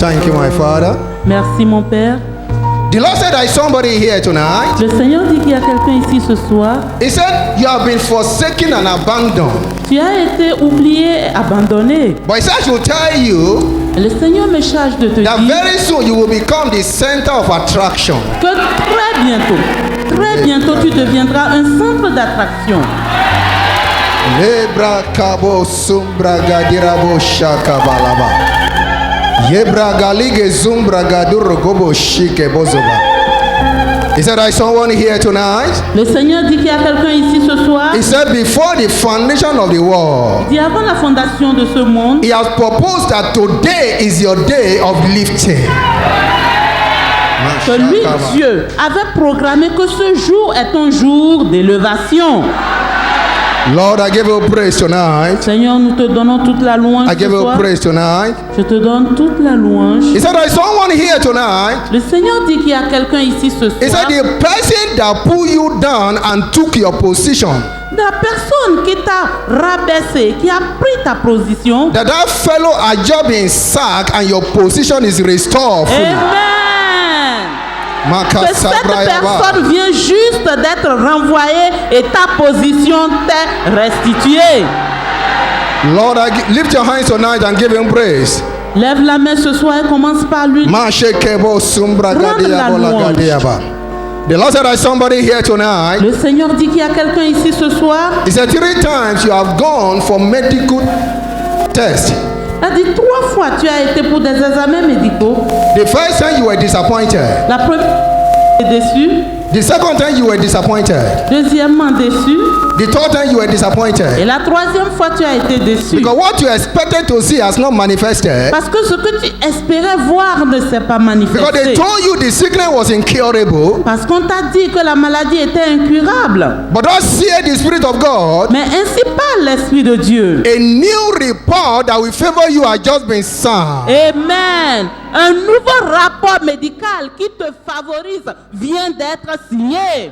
Thank you, my Father. Merci mon Père. The Lord said there is somebody here tonight. Le Seigneur dit qu'il y a quelqu'un ici ce soir. He said you have been forsaken and abandoned. Tu as été oublié, abandonné. But he said I should tell you Le Seigneur me charge de te that dire very soon you will become the center of attraction. que très bientôt, tu deviendras un centre d'attraction. Lebra kabo sumbra gadirabo shaka balaba. Yebra galige zumbra gadur gobo shike bozoba. He said, there is someone here tonight. Le Seigneur dit qu'il y a quelqu'un ici ce soir. He said, before the foundation of the world, Il dit avant la fondation de ce monde, he has proposed that today is your day of lifting. que lui, Dieu, avait programmé que ce jour est un jour d'élévation. Lord, I give you praise tonight. Seigneur, nous te donnons toute la louange I give ce you soir. praise tonight. Je te donne toute la louange. He said, there is someone here tonight. Le Seigneur dit qu'il y a quelqu'un ici ce He said, soir. the person that pulled you down and took your position, La personne qui t'a rabaissé, qui a pris ta position. that fellow has just been sacked and your position is restored fully. Amen. Que Maka cette Sabrayaba. personne vient juste d'être renvoyée et ta position t'est restituée. Lord, lift your hands tonight and give him praise. Lève la main ce soir et commence par lui. Mashekebo Sumbra Rendre la Gadiabo la louange. Gadiaba. The Lord said, there is somebody here tonight. Le Seigneur dit qu'il y a quelqu'un ici ce soir. He said, 3 times you have gone for medical test. Il a dit 3 fois tu as été pour des examens médicaux. The first time you were disappointed. La première, tu es déçu. The second time you were disappointed. Deuxièmement, déçu. The third time you were Et disappointed. la troisième fois, tu as été déçu. Because what you expected to see has not manifested. Parce que ce que tu espérais voir ne s'est pas Because they manifesté. told you the sickness was incurable. Parce qu'on t'a dit que la maladie était incurable. But thus saith the Spirit of God, Mais ainsi parle l'Esprit de Dieu. a new report that will favor you has just been signed. Amen. Un nouveau rapport médical qui te favorise vient d'être signé.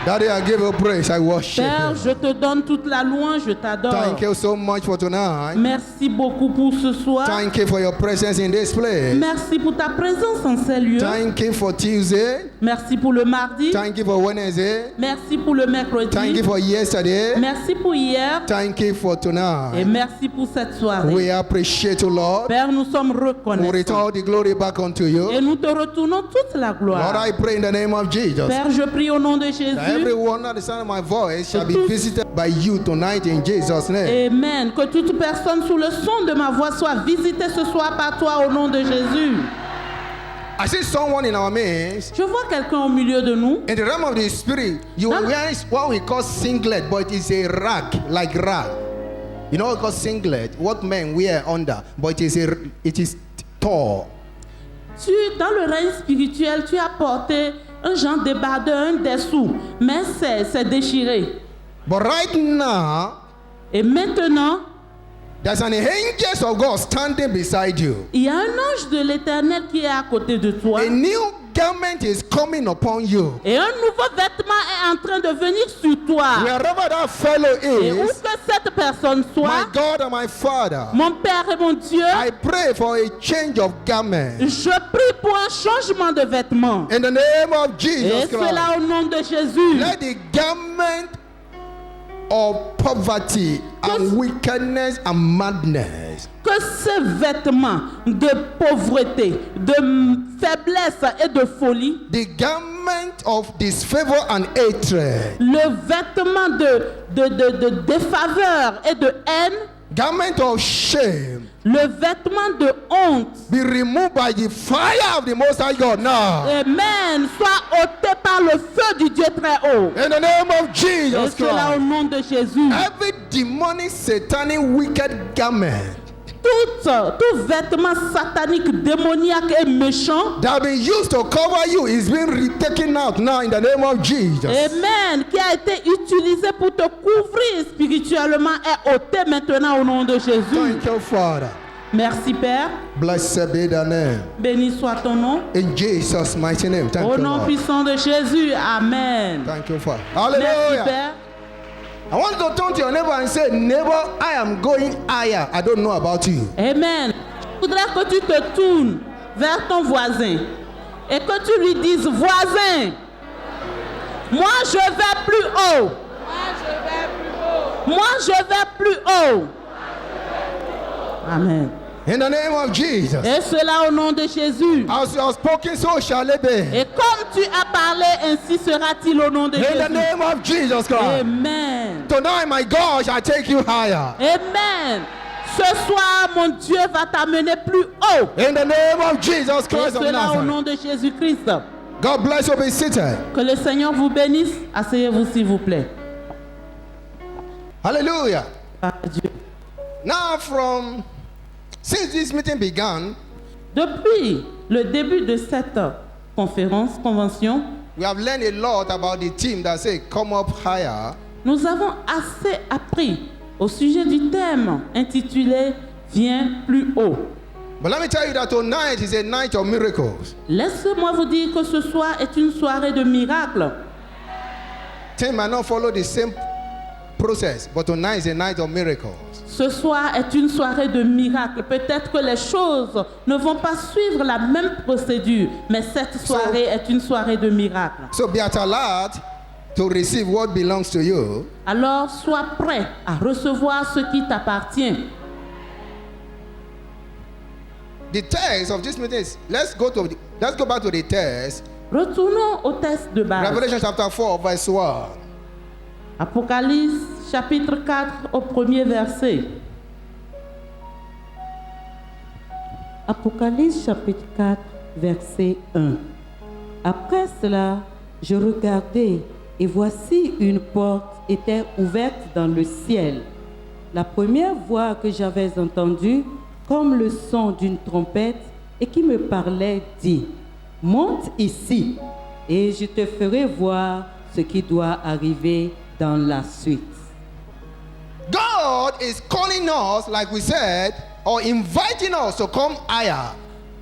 Daddy, I give you praise. I worship Père, you. je te donne toute la louange, je t'adore. Thank you so much for tonight. Merci beaucoup pour ce soir. Thank you for your presence in this place. Merci pour ta présence en ces lieux. Thank you for Tuesday. Merci pour le mardi. Thank you for Wednesday. Merci pour le Thank you mercredi. for yesterday. Merci pour hier. Thank you for Et tonight. merci pour cette soirée. We appreciate you, Lord. Père, nous sommes We reconnaissants. return the glory back unto you. Et nous te retournons toute la Lord, gloire. I pray in the name of Jesus Père, je prie au nom de that Jésus. everyone at the sound of my voice shall be visited by you tonight in Jesus' name. Amen. Que toute personne sous le son de ma voix soit visitée ce soir par toi au nom de Jésus. I see someone in our midst. Je vois quelqu'un au milieu de nous. In the realm of the spirit, you are wearing what we call singlet, but it's a rag, like rag. You know what we call singlet? What men wear under, but it is tall. Dans le règne spirituel, tu as porté un genre de débardeur, un dessous, mais c'est déchiré. But right now, Et maintenant, there's an angel of God standing beside you. il y a un ange de l'Éternel qui est à côté de toi. A new garment is coming upon you. Et un nouveau vêtement est en train de venir sur toi. Wherever that fellow Et où is, que cette personne my soit, God and my Father, mon Père et mon Dieu, I pray for a change of garment. je prie pour un changement de vêtements. In the name of Et Jesus Christ, cela au nom de Jésus. let the garment of poverty and wickedness and madness Que ces vêtements de pauvreté, de faiblesse et de folie, the garment of disfavor and hatred, le vêtement de défaveur et de haine, garment of shame, le vêtement de honte, be removed by the fire of the Most High God now. Amen, soit ôté par le feu du Dieu très haut. In the name of Et Jesus cela au Christ, nom de Jésus. every demonic, satanic, wicked garment Tout vêtement satanique, démoniaque et méchant, that have been used to cover you is being taken out now in the name of Jesus. Amen, qui a été utilisé pour te couvrir spirituellement, est ôté maintenant au nom de Jésus. Thank you, Father. Merci Père, Blessed be the name. béni soit ton nom. In Jesus' mighty name. Thank Au you, nom Lord. puissant de Jésus, Amen. Thank you, Father. Merci Hallelujah. Père. I want to turn to your neighbor and say, neighbor, I am going higher. I don't know about you. Amen. voudrais que tu te tournes vers ton voisin et que tu lui dises, voisin, moi je vais plus haut. Moi je vais plus haut. Amen. In the name of Jesus. Et cela au nom de Jésus. As you have spoken, so shall it be. Et comme tu as parlé, ainsi sera-t-il au nom de In the Jésus. name of Jesus Christ. Amen. Tonight, my God, shall take you higher. Amen. Ce soir, mon Dieu va t'amener plus haut. In the name of Jesus Et Christ of cela au Nazareth. nom de Jésus-Christ. God bless you. Be seated. Que le Seigneur vous bénisse. Asseyez-vous s'il vous plaît. Hallelujah. Adieu. Now, since this meeting began, Depuis le début de cette convention, we have learned a lot about the team that say, "Come up higher." nous avons assez appris au sujet du thème intitulé « Viens plus haut ». But let me tell you that tonight is a night of miracles. Laissez-moi vous dire que ce soir est une soirée de miracles. Things might not follow the same process, but tonight is a night of miracles. Ce soir est une soirée de miracles. Peut-être que les choses ne vont pas suivre la même procédure, mais cette soirée est une soirée de miracles. So be at alert to receive what belongs to you. Alors sois prêt à recevoir ce qui t'appartient. The text of this meeting is, let's go back to the text. Retournons au test de base. Revelation chapter 4, verse 1. Apocalypse chapitre 4 au premier verset. Apocalypse chapitre 4, verset 1. Après cela, je regardai et voici une porte était ouverte dans le ciel. La première voix que j'avais entendue, comme le son d'une trompette, et qui me parlait, dit, « Monte ici, et je te ferai voir ce qui doit arriver dans la suite. » God is calling us, like we said, or inviting us to come higher.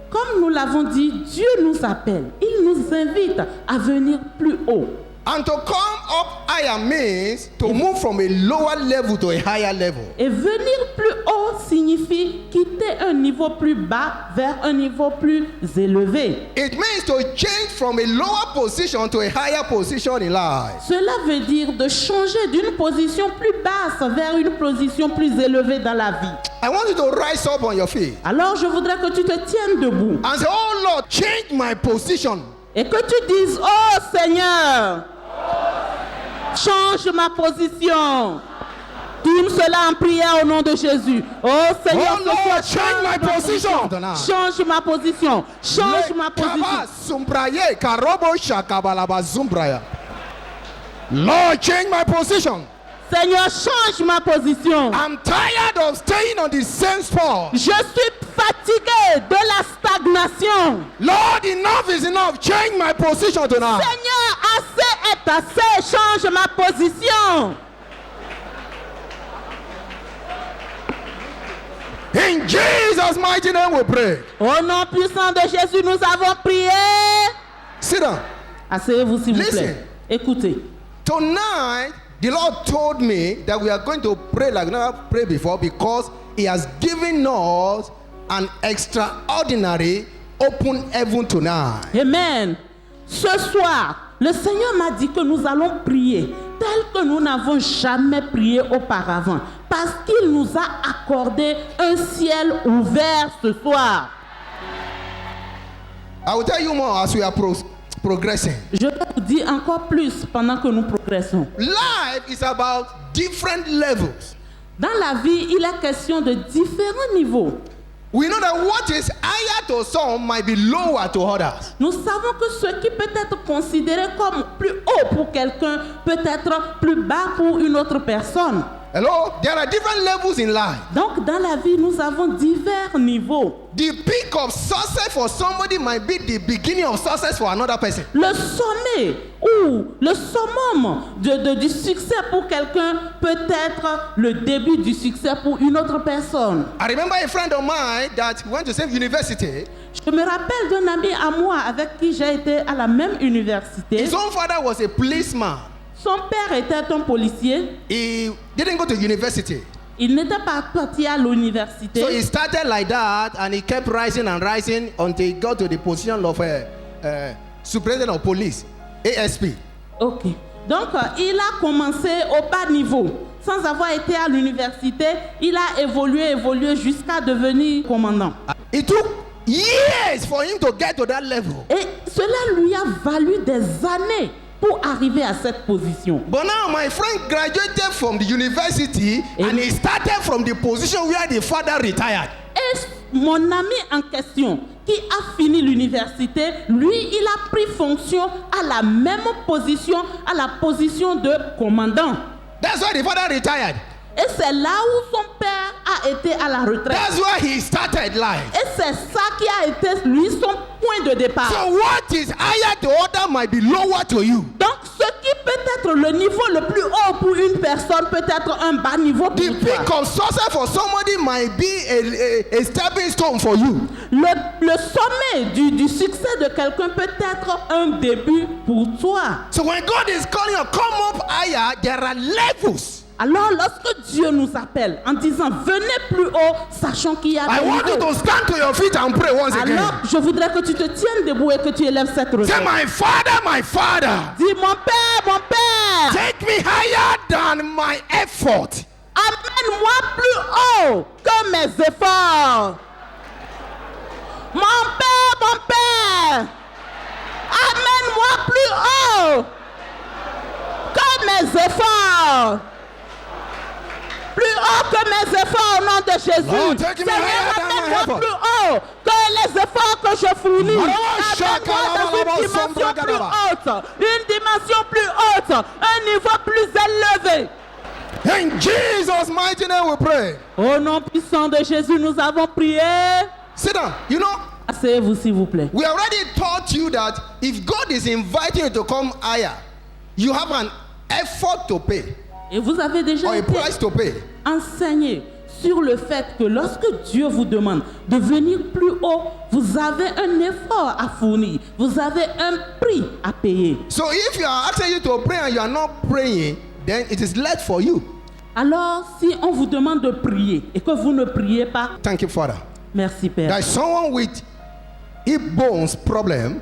Comme nous l'avons dit, Dieu nous appelle. Il nous invite à venir plus haut. And to come up higher means to move from a lower level to a higher level. Et venir plus haut signifie quitter un niveau plus bas vers un niveau plus élevé. It means to change from a lower position to a higher position in life. Cela veut dire de changer d'une position plus basse vers une position plus élevée dans la vie. I want you to rise up on your feet Alors je voudrais que tu te tiennes debout and say, "Oh Lord, change my position." et que tu dises, oh Seigneur, change ma position. Tourne cela en prière au nom de Jésus. Oh Seigneur, Oh Lord, change my position. change ma position. Change ma position. Sumbraye, karobo shakabalaba zumbraya. Lord, change my position. Seigneur, change ma position. I'm tired of staying on the same spot. Je suis fatigué de la stagnation. Lord, enough is enough. Change my position tonight. Seigneur, assez est assez. Change ma position. In Jesus' mighty name we pray. Au nom puissant de Jésus, nous avons prié. Sit down. Asseyez-vous s'il vous Listen. plaît. Écoutez. Tonight, the Lord told me that we are going to pray like we never prayed before because He has given us an extraordinary open heaven tonight. Amen. Ce soir, le Seigneur m'a dit que nous allons prier tel que nous n'avons jamais prié auparavant. Parce qu'il nous a accordé un ciel ouvert ce soir. I will tell you more as we are progressing. Je vais vous dire encore plus pendant que nous progressons. Life is about different levels. Dans la vie, il est question de différents niveaux. We know that what is higher to some might be lower to others. Nous savons que ce qui peut être considéré comme plus haut pour quelqu'un peut être plus bas pour une autre personne. Hello? There are different levels in life. Donc, dans la vie, nous avons divers niveaux. The peak of success for somebody might be the beginning of success for another person. Le sommet ou le summum du succès pour quelqu'un peut être le début du succès pour une autre personne. I remember a friend of mine that went to same university. Je me rappelle d'un ami à moi avec qui j'ai été à la même université. His own father was a policeman. Son père était un policier. He didn't go to university. Il n'était pas parti à l'université. So he started like that and he kept rising and rising until he got to the position of superintendent of police, ASP. Ok. Donc, il a commencé au bas niveau. Sans avoir été à l'université, il a évolué jusqu'à devenir commandant. It took years for him to get to that level. Et cela lui a valu des années pour arriver à cette position. But now my friend graduated from the university and he started from the position where the father retired. Et mon ami en question, qui a fini l'université, lui, il a pris fonction à la même position, à la position de commandant. That's why the father retired. Et c'est là où son père a été à la retraite. That's why he started life. Et c'est ça qui a été, lui, son point de départ. So what is higher to other might be lower to you. Donc, ce qui peut être le niveau le plus haut pour une personne peut être un bas niveau pour The toi. peak of success for somebody might be a stepping stone for you. Le sommet du succès de quelqu'un peut être un début pour toi. So when God is calling you, come up higher, there are levels. Alors, lorsque Dieu nous appelle en disant venez plus haut, sachant qu'il y a I des want you niveaux. to stand to your feet and pray once again. Alors, je voudrais que tu te tiennes debout et que tu élèves cette Say, requête. my father, Dis mon père, take me higher than my effort. amène-moi plus haut que mes efforts. Mon père, amène-moi plus haut que mes efforts. Plus haut que mes efforts au nom de Jésus. Lord, take me Seigneur, higher than my amène-moi effort. plus haut que les efforts que je fournis. Amène-moi dans une dimension plus haute. Une dimension plus haute. Un niveau plus élevé. In Jesus' mighty name we pray. Au nom puissant de Jésus, nous avons prié. Sit down. You know, Asseyez-vous, s'il vous plaît. we already taught you that if God is inviting you to come higher, you have an effort to pay Et vous avez déjà or a été price to pay. enseigné sur le fait que lorsque Dieu vous demande de venir plus haut, vous avez un effort à fournir. Vous avez un prix à payer. So if you are asking you to pray and you are not praying, then it is left for you. Alors, si on vous demande de prier et que vous ne priez pas, Thank you, Father. merci Père. There is someone with hip bones problem.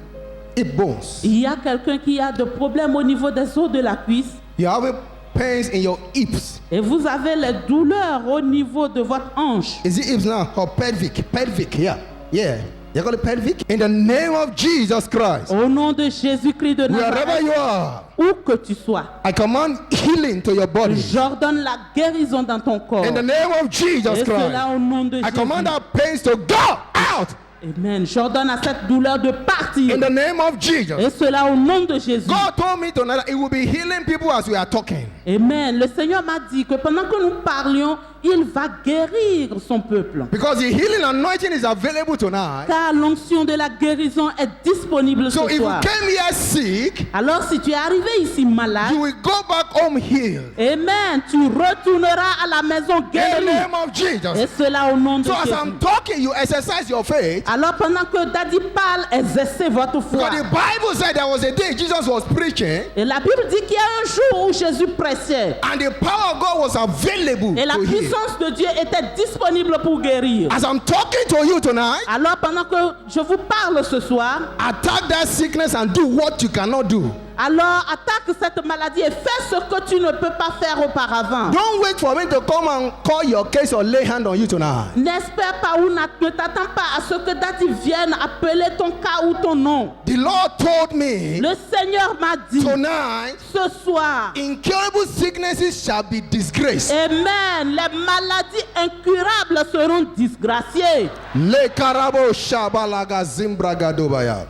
Hip bones. Il y a quelqu'un qui a des problèmes au niveau des os de la cuisse You have pains in your hips. et vous avez les douleurs au niveau de votre hanche. Is it hips now or pelvic? Pelvic, yeah. Yeah. You got a pelvic? In the name of Jesus Christ. Au nom de Jésus-Christ de Wherever Nazareth, you are, où que tu sois, I command healing to your body. j'ordonne la guérison dans ton corps. In the name of Jesus Et cela Christ. au nom de I Jésus. command that pains to go out. Amen. J'ordonne à cette douleur de partir. In the name of Jesus. Et cela au nom de Jésus. God told me tonight that it will be healing people as we are talking. Amen. Le Seigneur m'a dit que pendant que nous parlions, il va guérir son peuple. Because the healing anointing is available tonight. Car l'onction de la guérison est disponible So ce if you soir. came here sick, Alors si tu es arrivé ici malade, you will go back home healed. Amen, tu retourneras à la maison In the guéri. name of Et Jesus. cela au nom de So as Jésus. I'm talking, you exercise your faith. Alors pendant que Daddy parle, exercez votre foi. Because the Bible said there was a day Jesus was preaching Et la Bible dit qu'il y a un jour où Jésus prêchait. and the power of God was available Et la to heal. puissance de Dieu était disponible pour guérir. As I'm talking to you tonight, Alors pendant que je vous parle ce soir, attack that sickness and do what you cannot do. alors attaque cette maladie et fais ce que tu ne peux pas faire auparavant. Don't wait for me to come and call your case or lay hand on you tonight. N'espère pas ou ne t'attends pas à ce que Daddy vienne appeler ton cas ou ton nom. The Lord told me Le Seigneur m'a dit tonight, ce soir, incurable sicknesses shall be disgraced. Amen, les maladies incurables seront disgraciées. Le karabo shabalaga zimbragadobaya.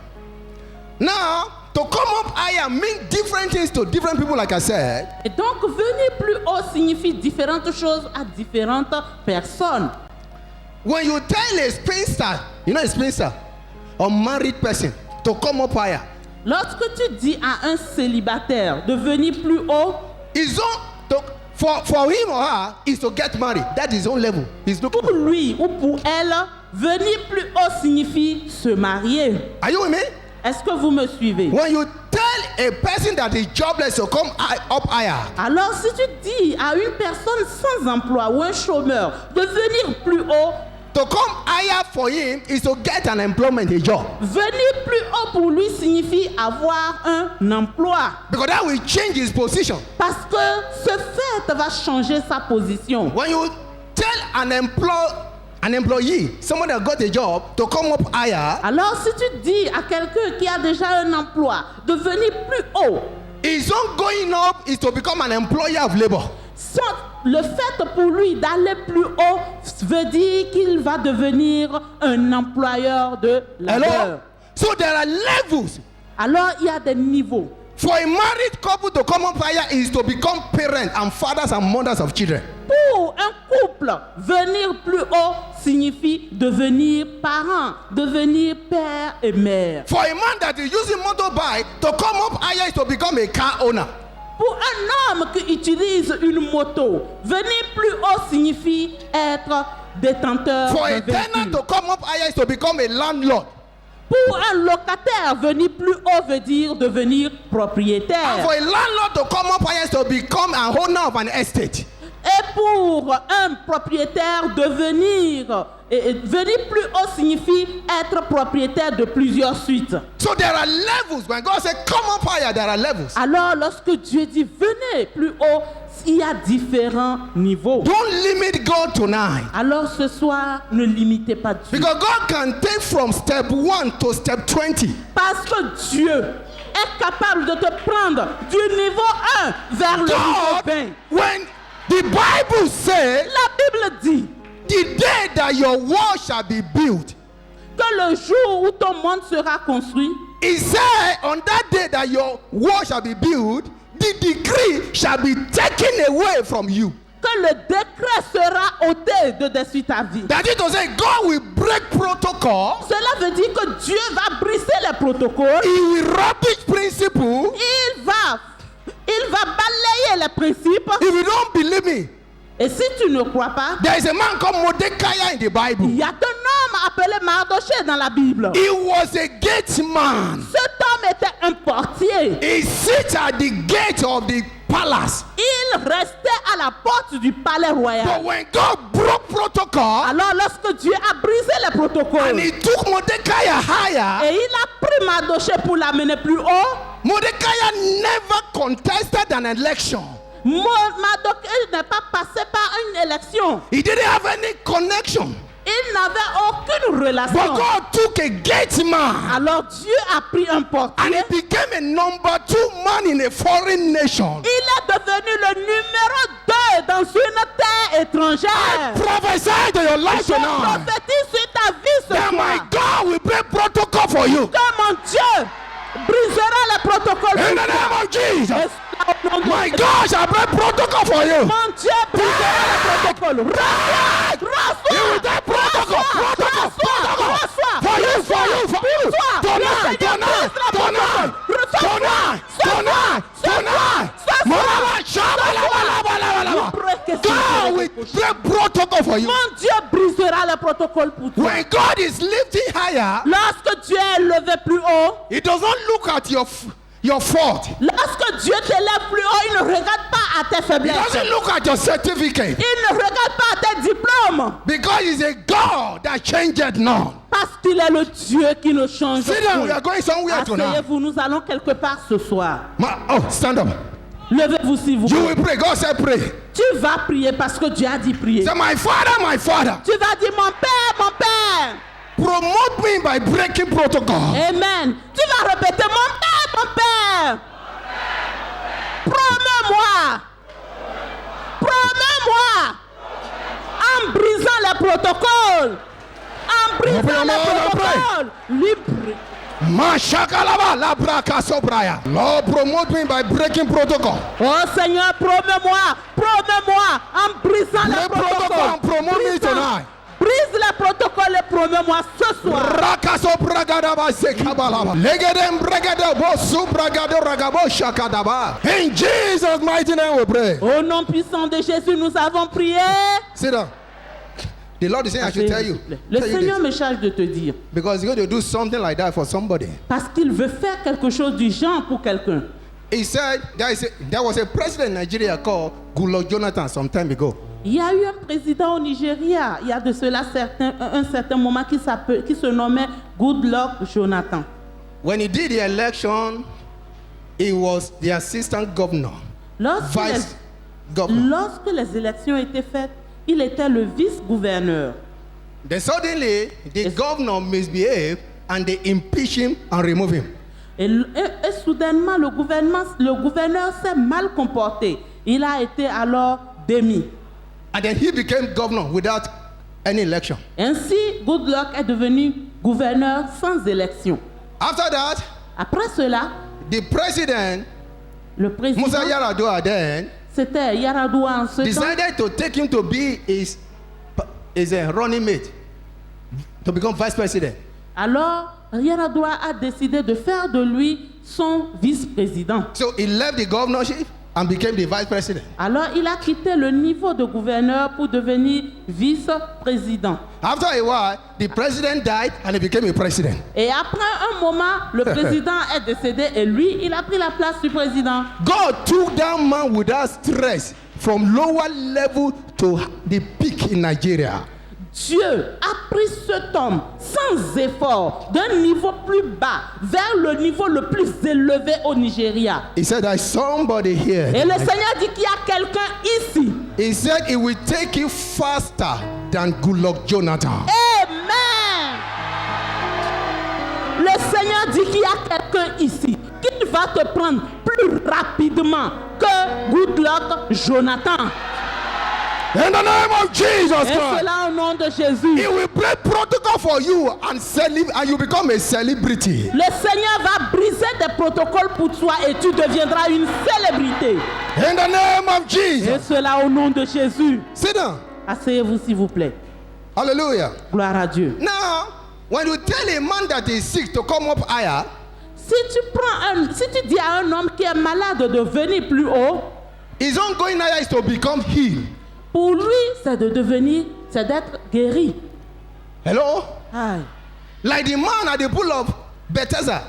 Now, to come up higher mean different things to different people, like I said. Et donc venir plus haut signifie différentes choses à différentes personnes. When you tell a spinster, you know a spinster, a married person, to come up higher, Lorsque tu dis à un célibataire de venir plus haut, his own for him or her is to get married. That is his own level. He's looking pour for. lui ou pour elle, venir plus haut signifie se marier. Are you with me? Est-ce que vous me suivez? When you tell a person that is jobless to come up higher, Alors si tu dis à une personne sans emploi ou un chômeur de venir plus haut, to come higher for him is to get an employment, a job. venir plus haut pour lui signifie avoir un emploi. Because that will change his position. Parce que ce fait va changer sa position. When you tell an employee, someone that got a job, to come up higher, Alors si tu dis à quelqu'un qui a déjà un emploi de venir plus haut, his own going up is to become an employer of labor. le fait pour lui d'aller plus haut veut dire qu'il va devenir un employeur de Hello? labeur. So there are levels. Alors il y a des niveaux. For a married couple to come up higher is to become parents and fathers and mothers of children. Pour un couple, venir plus haut signifie devenir parent, devenir père et mère. For a man that is using motorbike, to come up higher is to become a car owner. Pour un homme qui utilise une moto, venir plus haut signifie être détenteur For a d'un tenant véhicule. to come up higher is to become a landlord. Pour un locataire, venir plus haut veut dire devenir And propriétaire. for a landlord to come up higher is to become an owner of an estate. Et pour un propriétaire, venir plus haut signifie être propriétaire de plusieurs suites. So there are levels. When God says come up higher, there are levels. Alors, lorsque Dieu dit venez plus haut, il y a différents niveaux. Don't limit God tonight. Alors ce soir, ne limitez pas Dieu. Because God can take from step 1 to step 20. Parce que Dieu est capable de te prendre du niveau 1 vers le niveau God, 20. when the Bible says, La Bible dit the day that your wall shall be built, que le jour où ton monde sera construit, He said, on that day that your wall shall be built, the decree shall be taken away from you. que le décret sera ôté de dessus ta vie. That is to say, God will break protocol. Cela veut dire que Dieu va briser les protocoles. He will rubbish principle. Il va balayer les principes. If you don't believe me, Et si tu ne crois pas, there is a man called Mordecai in the il Bible. y a un homme appelé Mardochée dans la Bible. He was a gate man. Cet homme était un portier. He sits at the gate of the palace. Il restait à la porte du palais royal. But when God broke protocol Alors lorsque Dieu a brisé les and protocoles he took Mordecai higher, et il a pris Mardochée pour l'amener plus haut, Mordecai never contested an election. Mardochée n'est pas passé par une élection. He didn't have any connection. Il n'avait aucune But relation. God took a gate man Alors Dieu a pris un and portier. he became a number 2 man in a foreign nation. Il est devenu le numéro 2 dans une terre étrangère. Prophesy to your life Je tonight prophétise sur ta vie ce that my soir God will break protocol for you. que mon Dieu brisera les protocoles In pour the toi. name of Jesus, Et cela au nom de my Jésus. God shall break protocol for you. Mon Dieu brisera les protocoles. He will take protocol, protocol, protocol for you, for you, for you. Tonight, tonight, tonight, tonight, tonight, tonight. Mama, shabalabalabalabalaba. God will break protocol for you. Mon Dieu brisera les protocoles pour toi. When God is lifting higher, Lorsque Dieu est levé plus haut, He doesn't look at your fault. lorsque Dieu t'élève plus haut, il ne regarde pas à tes He faiblesses. doesn't look at your certificate. Il ne regarde pas à tes diplômes. Because He's a God that changed none. Parce qu'il est le Dieu qui ne change Sit down, we are pas. going somewhere tonight. Asseyez-vous, nous allons quelque part ce soir. Oh, stand up. Levez-vous s'il vous You plaît. will pray. God said pray. Tu vas prier parce que Dieu a dit prier. Say, my Father, Tu vas dire mon Père, promote me by breaking protocol. Amen. Tu vas répéter mon Père. Promets-moi. En brisant les protocoles. En brisant Open your les mouth and pray. protocoles. Libre. Mashakalaba labraka sobraya. Lord, promote me by breaking protocol. Oh Seigneur, promets-moi en brisant les Break protocol protocoles. and promote me tonight. Brise les protocoles et promets-moi ce soir. Rakaso bragadaba sekabalaba. Legedem bragada bosu bragado ragabo shakadaba. In Jesus' mighty name we pray. Au nom puissant de Jésus, nous avons prié. Sit down. The Lord is saying, I should tell you. Le Tell you Seigneur this. me charge de te dire. Because He's going to do something like that for somebody. Parce qu'il veut faire quelque chose du genre pour quelqu'un. He said, there was a president in Nigeria called Goodluck Jonathan some time ago. Il y a eu un président au Nigeria, il y a de cela un certain moment qui se nommait Goodluck Jonathan. When he did the election, he was the assistant governor, vice governor. Lorsque les élections étaient faites, il était le vice-gouverneur. Then suddenly, the governor misbehaved and they impeached him and removed him. Et soudainement, le gouverneur s'est mal comporté. Il a été alors démis. And then he became governor without any election. Ainsi, Goodluck est devenu gouverneur sans élection. After that, Après cela, the president, le président, Musa Yar'Adua, then c'était Yar'Adua en ce temps, decided to take him to be his running mate, to become vice president. alors Yar'Adua a décidé de faire de lui son vice-président. So he left the governorship and became the vice president. Alors il a quitté le niveau de gouverneur pour devenir vice-président. After a while, the president died and he became a president. Et après un moment, le président est décédé et lui, il a pris la place du président. God took that man without stress from lower level to the peak in Nigeria. Dieu a pris cet homme sans effort d'un niveau plus bas vers le niveau le plus élevé au Nigeria. He said, there's somebody here. Et le Seigneur dit qu'il y a quelqu'un ici. He said, it will take you faster than Goodluck Jonathan. Amen. Le Seigneur dit qu'il y a quelqu'un ici qui va te prendre plus rapidement que Goodluck Jonathan. In the name of Jesus Et Christ. cela au nom de Jésus. He will break protocol for you and you become a celebrity. Le Seigneur va briser des protocoles pour toi et tu deviendras une célébrité. In the name of Et Jesus. cela au nom de Jésus. Sit down. Asseyez-vous s'il vous plaît. Hallelujah. Gloire à Dieu. Now, when you tell a man that is sick to come up higher, Si tu dis à un homme qui est malade de venir plus haut, his own going higher is to become healed. pour lui, c'est d'être guéri. Hello? Aïe. Like the man at the pool of Bethesda.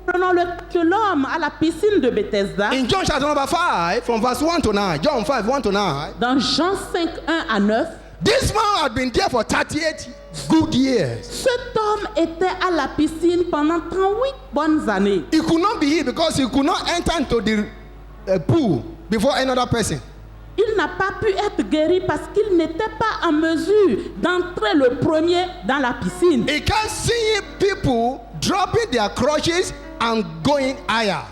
Prenons le cas de l'homme à la piscine de Bethesda. In John chapter number 5, from verse 1 to 9. John 5, 1 to 9. Dans Jean 5, 1 à 9, This man had been there for 38 good years. cet homme était à la piscine pendant 38 bonnes années. He could not be healed because he could not enter into the pool before another person. Il n'a pas pu être guéri parce qu'il n'était pas en mesure d'entrer le premier dans la piscine. He can't see people dropping their crutches and going higher.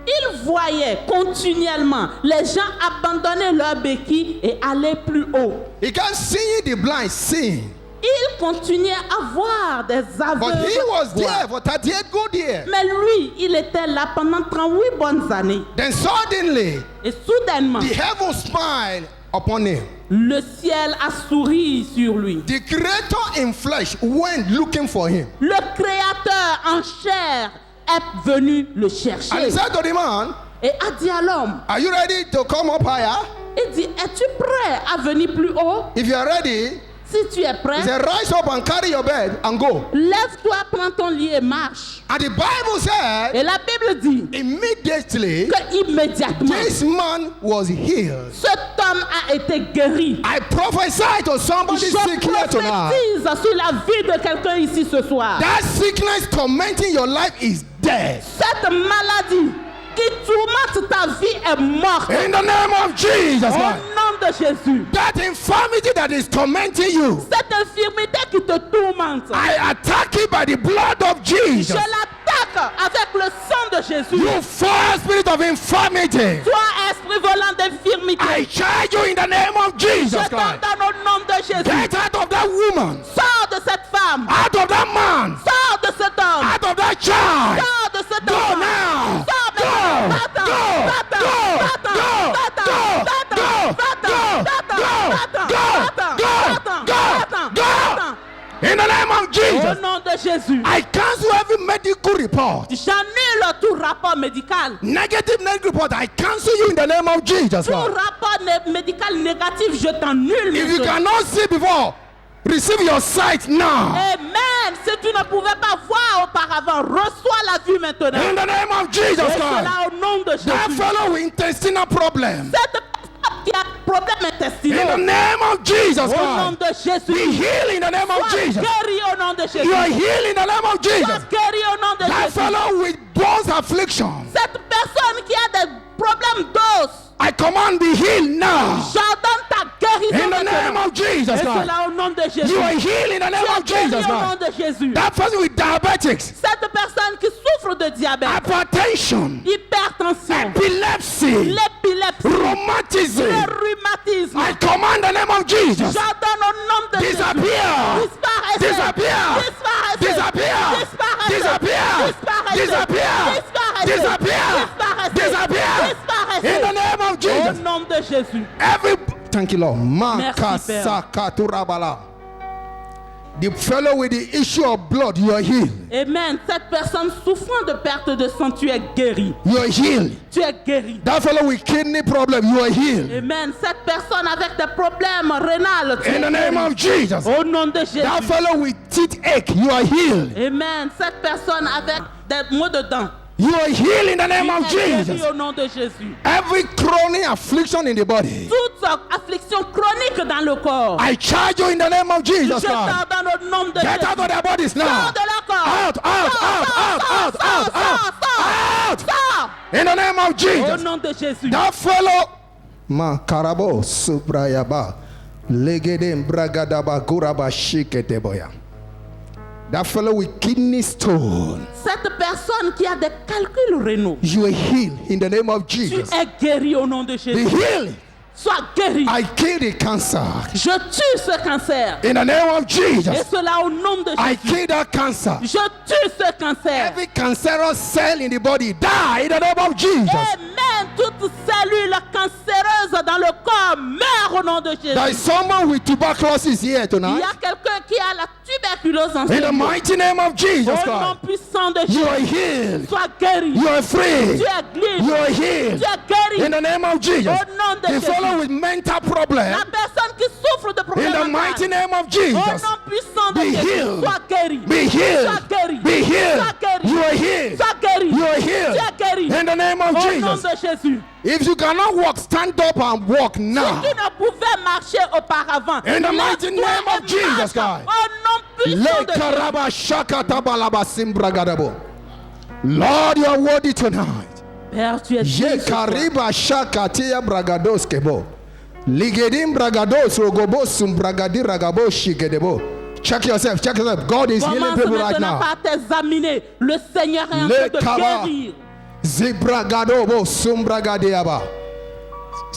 Il voyait continuellement les gens abandonner leurs béquilles et aller plus haut. He can't see the blind seeing. Il continuait à voir des But he was aveugles. there for 38 good years. Mais lui, il était là pendant 38 bonnes années. Then suddenly, Et soudainement, the heaven smiled upon him. le ciel a souri sur lui. The creator in flesh went looking for him. Le Créateur en chair est venu le And chercher he said to the man, et a dit à l'homme, are you ready to come up higher? il dit, es-tu prêt à venir plus haut? If you are ready, Si tu es prêt, he said, rise up and carry your bed and go. lève-toi, prends ton lit et marche. And the Bible said, Et la Bible dit immediately, que immédiatement, this man was healed. cet homme a été guéri. I prophesy to somebody Je sick here tonight. prophétise sur la vie de quelqu'un ici ce soir. That sickness tormenting your life is dead. Cette maladie qui tourmente ta vie est morte. In the name of Jesus Au Christ. nom de Jésus. That infirmity that is tormenting you, Cette infirmité qui te tourmente, I attack it by the blood of je Jesus. l'attaque avec le sang de Jésus. You foul spirit of infirmity, Toi, esprit volant d'infirmité, I charge you in the name of Jesus je Christ. t'ordonne au nom de Jésus. Get out of that woman, Sors de cette femme. out of that man, Sors de cet homme. out of that child. Sors de cet Go homme. now. Sors Go. maintenant. Va-t'en. Go. Va-t'en. Go. Va-t'en. Go. Va-t'en. Go. Va-t'en. Go. Va-t'en. Go. Va-t'en. Go. Va-t'en. Go. Va-t'en. Go. Va-t'en. Go. Va-t'en. Go. Va-t'en. In the name of Au Jesus, nom de Jésus. I cancel every medical report. J'annule tout rapport médical. Negative medical report, I cancel you in the name of Jesus Tout Christ. rapport médical négatif, je t'annule If you maintenant. cannot see before, Receive your sight now. Amen. Si tu ne pouvais pas voir auparavant, reçois la vue maintenant. In the name of Jesus Et Christ. cela au nom de That Jésus. fellow with intestinal problem. Cette personne qui a problème In the intestinal, name of Jesus au nom Christ. de Be Jésus, healed in the name of sois Jesus. guéri au nom de Jésus. You are healed in the name of Sois Jesus. guéri au nom de That Jésus. fellow with bones affliction. Cette personne qui a des problèmes d'os, I command be healed now. j'ordonne ta guérison In the name maintenant. of Jesus Et Christ. cela au nom de Jésus. You are healed in the name Tu es of Jesus guéri au nom Christ. de Jésus. That person with diabetics, Cette personne qui souffre de diabète, hypertension, hypertension, epilepsy, l'épilepsie, rheumatism. le rhumatisme, I command the name of Jesus. j'ordonne au nom de Jésus. Disappear. Disparaissez. Disappear. Disparaissez. Disappear. Disparaissez. Disappear. Disparaissez. Disappear. Disparaissez. Disappear. Disparaissez. Disappear. Disparaissez. In the name of Au Jesus. nom de Jésus. Thank you, Lord. Merci, The fellow with the issue of blood, you are healed. Amen. Cette personne souffrant de perte de sang, tu es guéri. You are healed. Tu es guéri. That fellow with kidney problem, you are healed. Amen. Cette personne avec des problèmes rénals, tu In es the name guéri. of Jesus. Au nom de Jésus. That fellow with teeth ache, you are healed. Amen. Cette personne avec des maux de dents, You are healed in the name of tu es guéri Jesus. au nom de Jésus. Every chronic affliction in the body, Toute affliction chronique dans le corps, I charge you in the name of je Jesus Christ. t'ordonne au nom de Get Jésus. out of their bodies now. Sors de leur corps. Out, out, out, out, out, out, out, out. Sors. In the name of Au Jesus. nom de Jésus. That fellow, Makarabo Subrayaba, Legedem Bragadaba Guraba Shiketeboya. That fellow with kidney stone, Cette personne qui a des calculs rénaux, you are healed in the name of tu Jesus. es guéri au nom de Be Jésus. healed. Sois guéri. I kill the cancer Je tue ce cancer. in the name of Et Jesus. cela au nom de I Jésus. kill that cancer. Je tue ce cancer. Every cancerous cell in the body die in the name of Jesus. Amen. Toute cellule cancéreuse dans le corps meurt au nom de Jésus. There is someone with tuberculosis here Il y tonight. a quelqu'un qui a la tuberculose en In ce the moment. mighty name of Jesus Au nom Christ, puissant de you are Jésus. healed. Sois guéri. You are free. Tu es libre. You are healed. Tu es guéri. In the name of Jesus. Au nom de The Jésus. fellow with mental problem, La personne qui souffre de in problèmes the mighty mentaux. name of Au Jesus, nom puissant de be Jésus. healed. Sois guéri. be healed. Sois guéri. Be healed. Sois guéri. You are healed. Sois guéri. You are healed. Tu es guéri. In the name of Au nom Jesus. de Jésus. If you cannot walk, stand up and walk Si now. tu ne pouvais marcher auparavant, In the mighty lève-toi name of et Jesus marche. Christ. Au nom puissant Le de Jésus. karaba shakata balaba simbragadabo. Lord, you are worthy tonight. Père, tu es Ye digne ce soir. kariba shakatia bragados kebo. Ligedim bragados rogobosum bragadi ragabo shigedebo. Check yourself, check yourself. God is healing Commence people right maintenant now. par t'examiner. Le Seigneur est en Le train de kaba. guérir. Zibragadobo sumbragadeaba.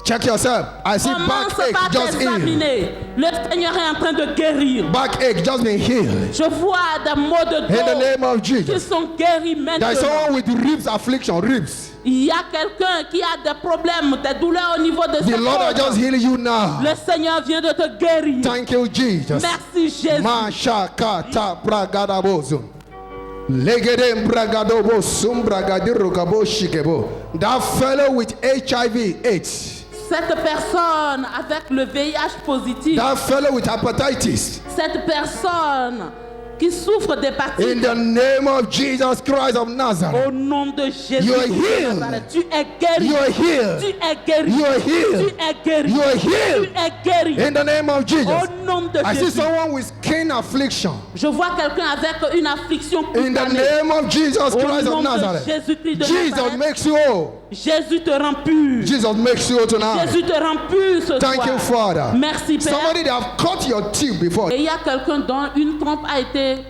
Check yourself. I see Commence backache par just healed. t'examiner. Le Seigneur est en train de guérir. Backache just been healed. Je vois des maux de In the dos name of qui Jesus. sont guéris There is maintenant. someone with ribs affliction, ribs. Il y a quelqu'un qui a des problèmes, des douleurs au niveau de The ses Lord has just côtes. healed you now. Le Seigneur vient de te guérir. Thank you, Jesus. Merci Jésus. Mashakata bragadabozo. Legedem bragadobo sumbragadiro shikebo. That fellow with HIV/AIDS. Cette personne avec le VIH positif, That fellow with hepatitis. cette personne qui souffre In d'hépatite, the name of Jesus Christ of au Nazareth. nom de Jésus, You are healed. tu es guéri. You are healed. Tu es guéri. You are healed. Tu es guéri. You are Tu healed. es guéri. In the name of Jesus. Au nom de I see Jésus. someone with skin affliction. Je vois quelqu'un avec une affliction In the cutanée. name of Jesus Au Christ nom of de Nazareth. Jésus-Christ de Jesus Nazareth. makes you whole. Jésus te rend pur. Jesus makes you whole tonight. Jésus te rend pur ce Thank soir. you, Father. Merci Père. Somebody that have cut your teeth before. Et il y a quelqu'un dont une trompe a été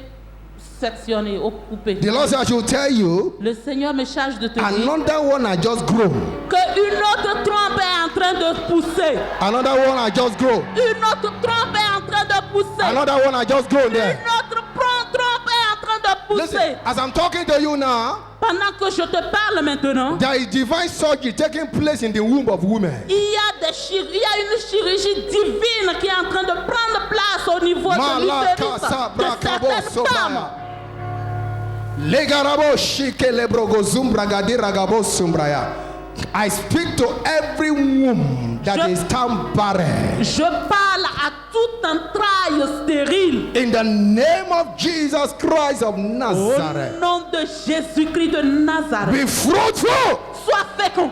sectionnée ou coupée. The Lord said, I should tell you, Le Seigneur me charge de te dire another one I just grown. qu'une autre trompe est en train de pousser. Another one I just grown. Une autre trompe est en train de pousser. Another one I just grown there. Une autre trompe est en train de pousser. Listen, as I'm talking to you now, Pendant que je te parle maintenant, there is divine surgery taking place in the womb of women. il y a une chirurgie divine qui est en train de prendre place au niveau de Malaka l'utérus de sabrakabo certaines femmes. sobraya. Legarabo shike lebrogo zumbragadi ragabo sumbraya. I speak to every womb that is stand barren. Je parle à toute entraille stérile. In the name of Jesus Christ of Au Nazareth. nom de Jésus-Christ de Nazareth. Be fruitful. Sois fécond.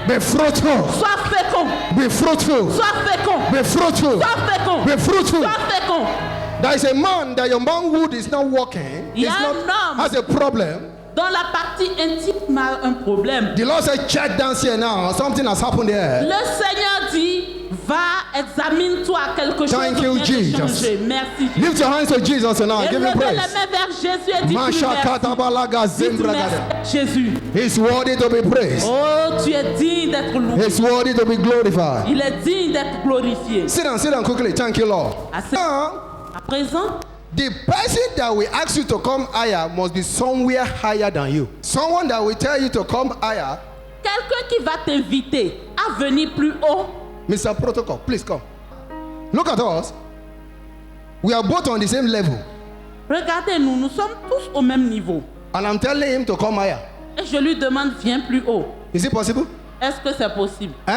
Be fruitful. Sois fécond. Be fruitful. Sois fécond. Be fruitful. Sois fécond. Be fruitful. Sois fécond. There is a man that your manhood is not working. Il y a It's un not, homme. has a problem. Dans la partie intime a un problème. The Lord said, check down here now. Something has happened there. Le Seigneur dit, va, examine-toi, quelque chose Thank you, vient de Jesus. changer. Merci. Lift your hands to Jesus now. Et Give him levez les praise. mains vers Jésus et dis-lui Masha merci. katabalaga Dites zembragada. merci, Jésus. He's worthy to be praised. Oh, tu es digne d'être loué. He's worthy to be glorified. Il est digne d'être glorifié. Sit down quickly. Thank you, Lord. Now, À présent, the person that will ask you to come higher must be somewhere higher than you. Someone that will tell you to come higher. quelqu'un qui va t'inviter à venir plus haut. Mr. Protocol, please come. Look at us. We are both on the same level. Regardez-nous, nous sommes tous au même niveau. And I'm telling him to come higher. Et je lui demande, viens plus haut. Is it possible? Est-ce que c'est possible? Eh?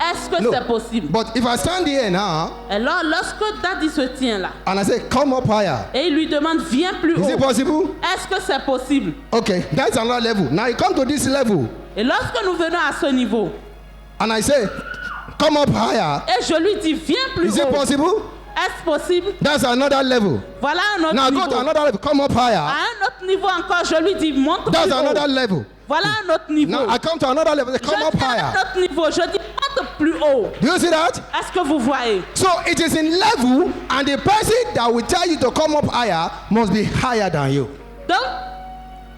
Est-ce que No. c'est possible? But if I stand here now Alors, lorsque Daddy se tient là, and I say, come up higher, et il lui demande, viens plus is it haut. possible? Est-ce que c'est possible? Okay, that's another level. Now you come to this level Et lorsque nous venons à ce niveau, and I say, come up higher, et je lui dis, viens plus is it haut. possible? Est-ce possible? That's another level. Voilà un autre Now niveau. go to another level, come up higher. À un autre niveau encore, je lui dis, monte That's plus haut. another level. Voilà un autre niveau. Now I come to another level, Je come up dis à un higher. autre niveau, je dis, monte plus haut. Do you see that? Est-ce que vous voyez? So it is in level, and the person that will tell you to come up higher must be higher than you. Donc,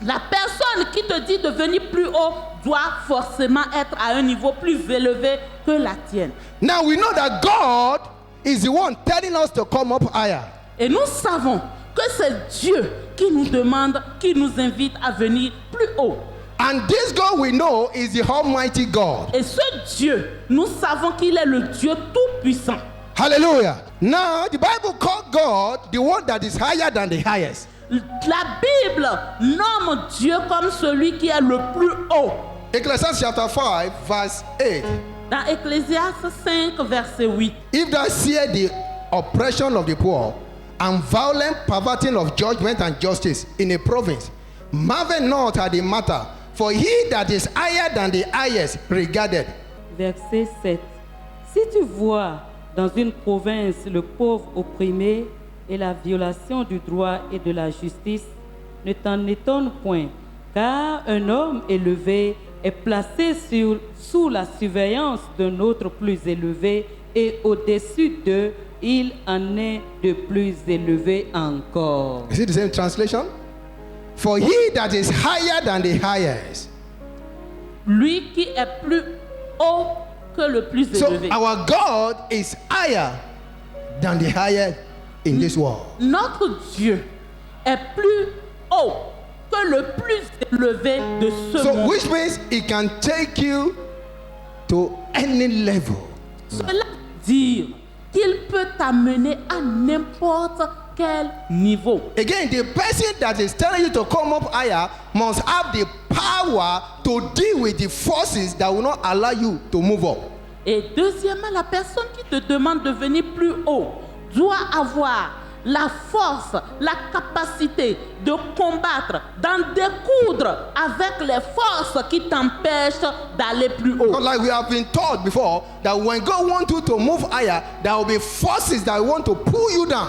la personne qui te dit de venir plus haut doit forcément être à un niveau plus élevé que la tienne. Now we know that God is the one telling us to come up higher. Et nous savons que c'est Dieu qui nous demande, qui nous invite à venir plus haut. And this God we know is the Almighty God. Et ce Dieu, nous savons qu'il est le Dieu tout-puissant. Hallelujah. Now the Bible calls God the one that is higher than the highest. La Bible nomme Dieu comme celui qui est le plus haut. Ecclesiastes chapter 5 verse 8. Dans Ecclésiaste 5, verset 8. If thou seest the oppression of the poor and violent perverting of judgment and justice in a province, marvel not at the matter, for he that is higher than the highest regarded. Verset 7. Si tu vois dans une province le pauvre opprimé et la violation du droit et de la justice, ne t'en étonne point, car un homme élevé est placé sous la surveillance d'un autre plus élevé, et au-dessus d'eux, il en est de plus élevé encore. Is it the same translation? For he that is higher than the highest. Lui qui est plus haut que le plus So élevé. our God is higher than the highest in this world. Notre Dieu est plus haut que le plus élevé de ce So monde. which means he can take you to any level. Cela veut dire qu'il peut t'amener à n'importe quel niveau. Again, the person that is telling you to come up higher must have the power to deal with the forces that will not allow you to move up. Et deuxièmement, la personne qui te demande de venir plus haut doit avoir la force, la capacité de combattre, d'en découdre avec les forces qui t'empêchent d'aller plus haut. Not like we have been taught before that when God wants you to move higher, there will be forces that want to pull you down.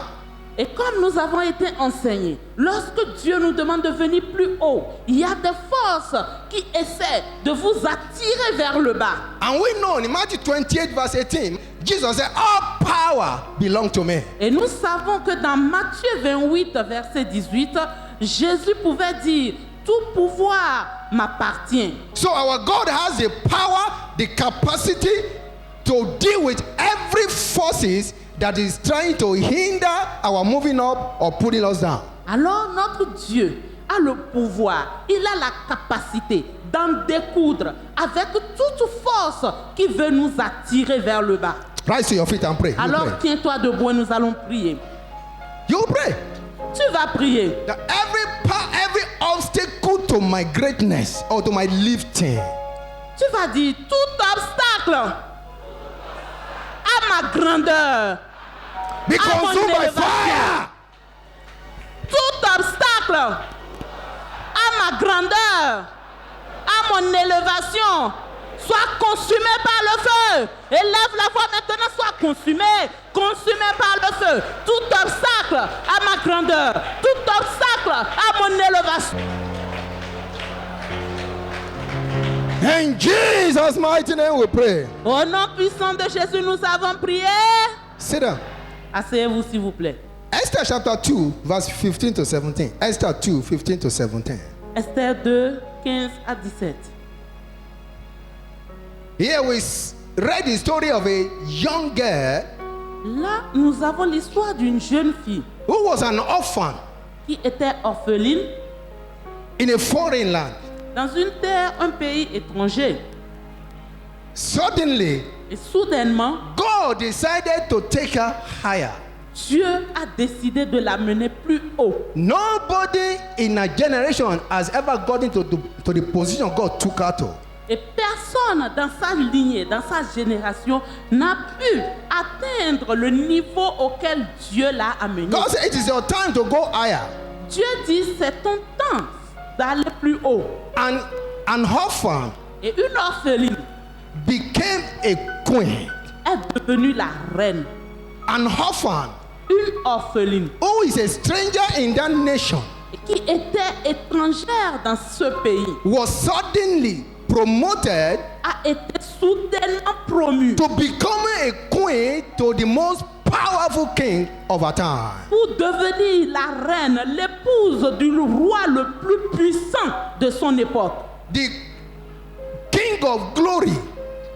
Et comme nous avons été enseignés, lorsque Dieu nous demande de venir plus haut, il y a des forces qui essaient de vous attirer vers le bas. And we know in Matthew 28 verse 18, Jesus said, all power belongs to me. Et nous savons que dans Matthieu 28, verset 18, Jésus pouvait dire, tout pouvoir m'appartient. So our God has the power, the capacity to deal with every forces that is trying to hinder our moving up or putting us down. Alors notre Dieu a le pouvoir, il a la capacité d'en découdre avec toute force qui veut nous attirer vers le bas. Rise to your feet and pray. You Alors pray. tiens-toi debout et nous allons prier. You pray. Tu vas prier. That every obstacle to my greatness or to my lifting, Tu vas dire tout obstacle à ma grandeur, Be à mon consumed by élévation. fire. Tout obstacle à ma grandeur, à mon élévation, soit consumé par le feu. Élève la voix maintenant, soit consumé par le feu. Tout obstacle à ma grandeur, tout obstacle à mon élévation. In Jesus' mighty name we pray. Au nom puissant de Jésus, nous avons prié. Sit down. Asseyez-vous s'il vous plaît. Esther chapter 2, verse 15 to 17. Esther 2, 15 to 17. Esther 2, 15 à 17. Here we read the story of a young girl Là, nous avons l'histoire d'une jeune fille who was an orphan qui était orpheline in a foreign land. dans une terre, un pays étranger. Suddenly, Et soudainement, God decided to take her higher. Dieu a décidé de la mener plus haut. Nobody in a generation has ever gotten to the position God took her to. Et personne dans sa lignée, dans sa génération, n'a pu atteindre le niveau auquel Dieu l'a amené. God said, it is your time to go higher. Dieu dit, c'est ton temps d'aller plus haut. And an orphan Et une orpheline became a queen. est devenue la reine. An orphan Une orpheline who is a stranger in that nation qui était étrangère dans ce pays was suddenly promoted a été soudainement promue to become a queen to the most powerful king of our time. pour devenir la reine, l'épouse du roi le plus puissant de son époque. The king of glory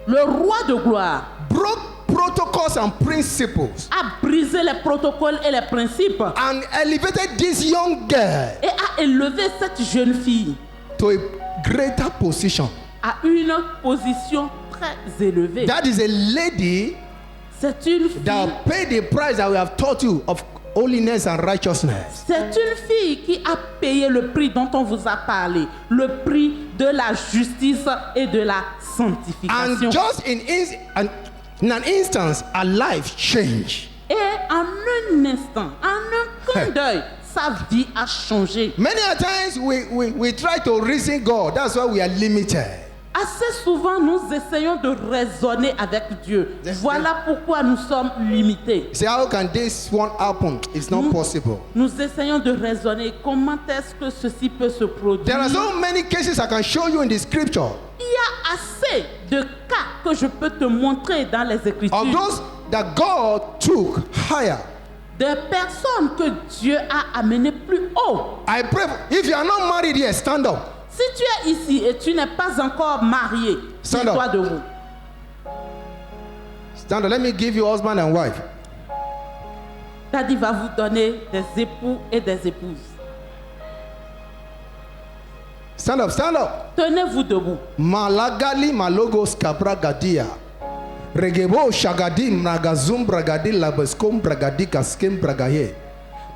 Le roi de gloire broke protocols and principles a brisé les protocoles et les principes and elevated this young girl et a élevé cette jeune fille to a greater position. à une position très élevée. That is a lady C'est une fille, that paid the price that we have taught you of holiness and righteousness. c'est une fille qui a payé le prix dont on vous a parlé, le prix de la justice et de la sanctification. And just in an instance, her life changed. Et en un instant, en un clin d'œil, sa vie a changé. Many a times we try to reason God. That's why we are limited. Assez souvent, nous essayons de raisonner avec Dieu. That's Voilà pourquoi nous sommes limités. Say, how can this one happen? It's not possible. Nous essayons de raisonner comment est-ce que ceci peut se produire. There are so many cases I can show you in the scripture Il y a assez de cas que je peux te montrer dans les of Écritures those that God took higher. de personnes que Dieu a amenées plus haut. I pray. If you are not married here, stand up. Si tu es ici et tu n'es pas encore marié, Stand up. tiens-toi debout. Stand up. Let me give you husband and wife. Daddy va vous donner des époux et des épouses. Stand up. Stand up. Tenez-vous debout. Malagali malogos kabra gadia. Regebo shagadi mragazum bragadi labeskom bragadi kaskem bragaye.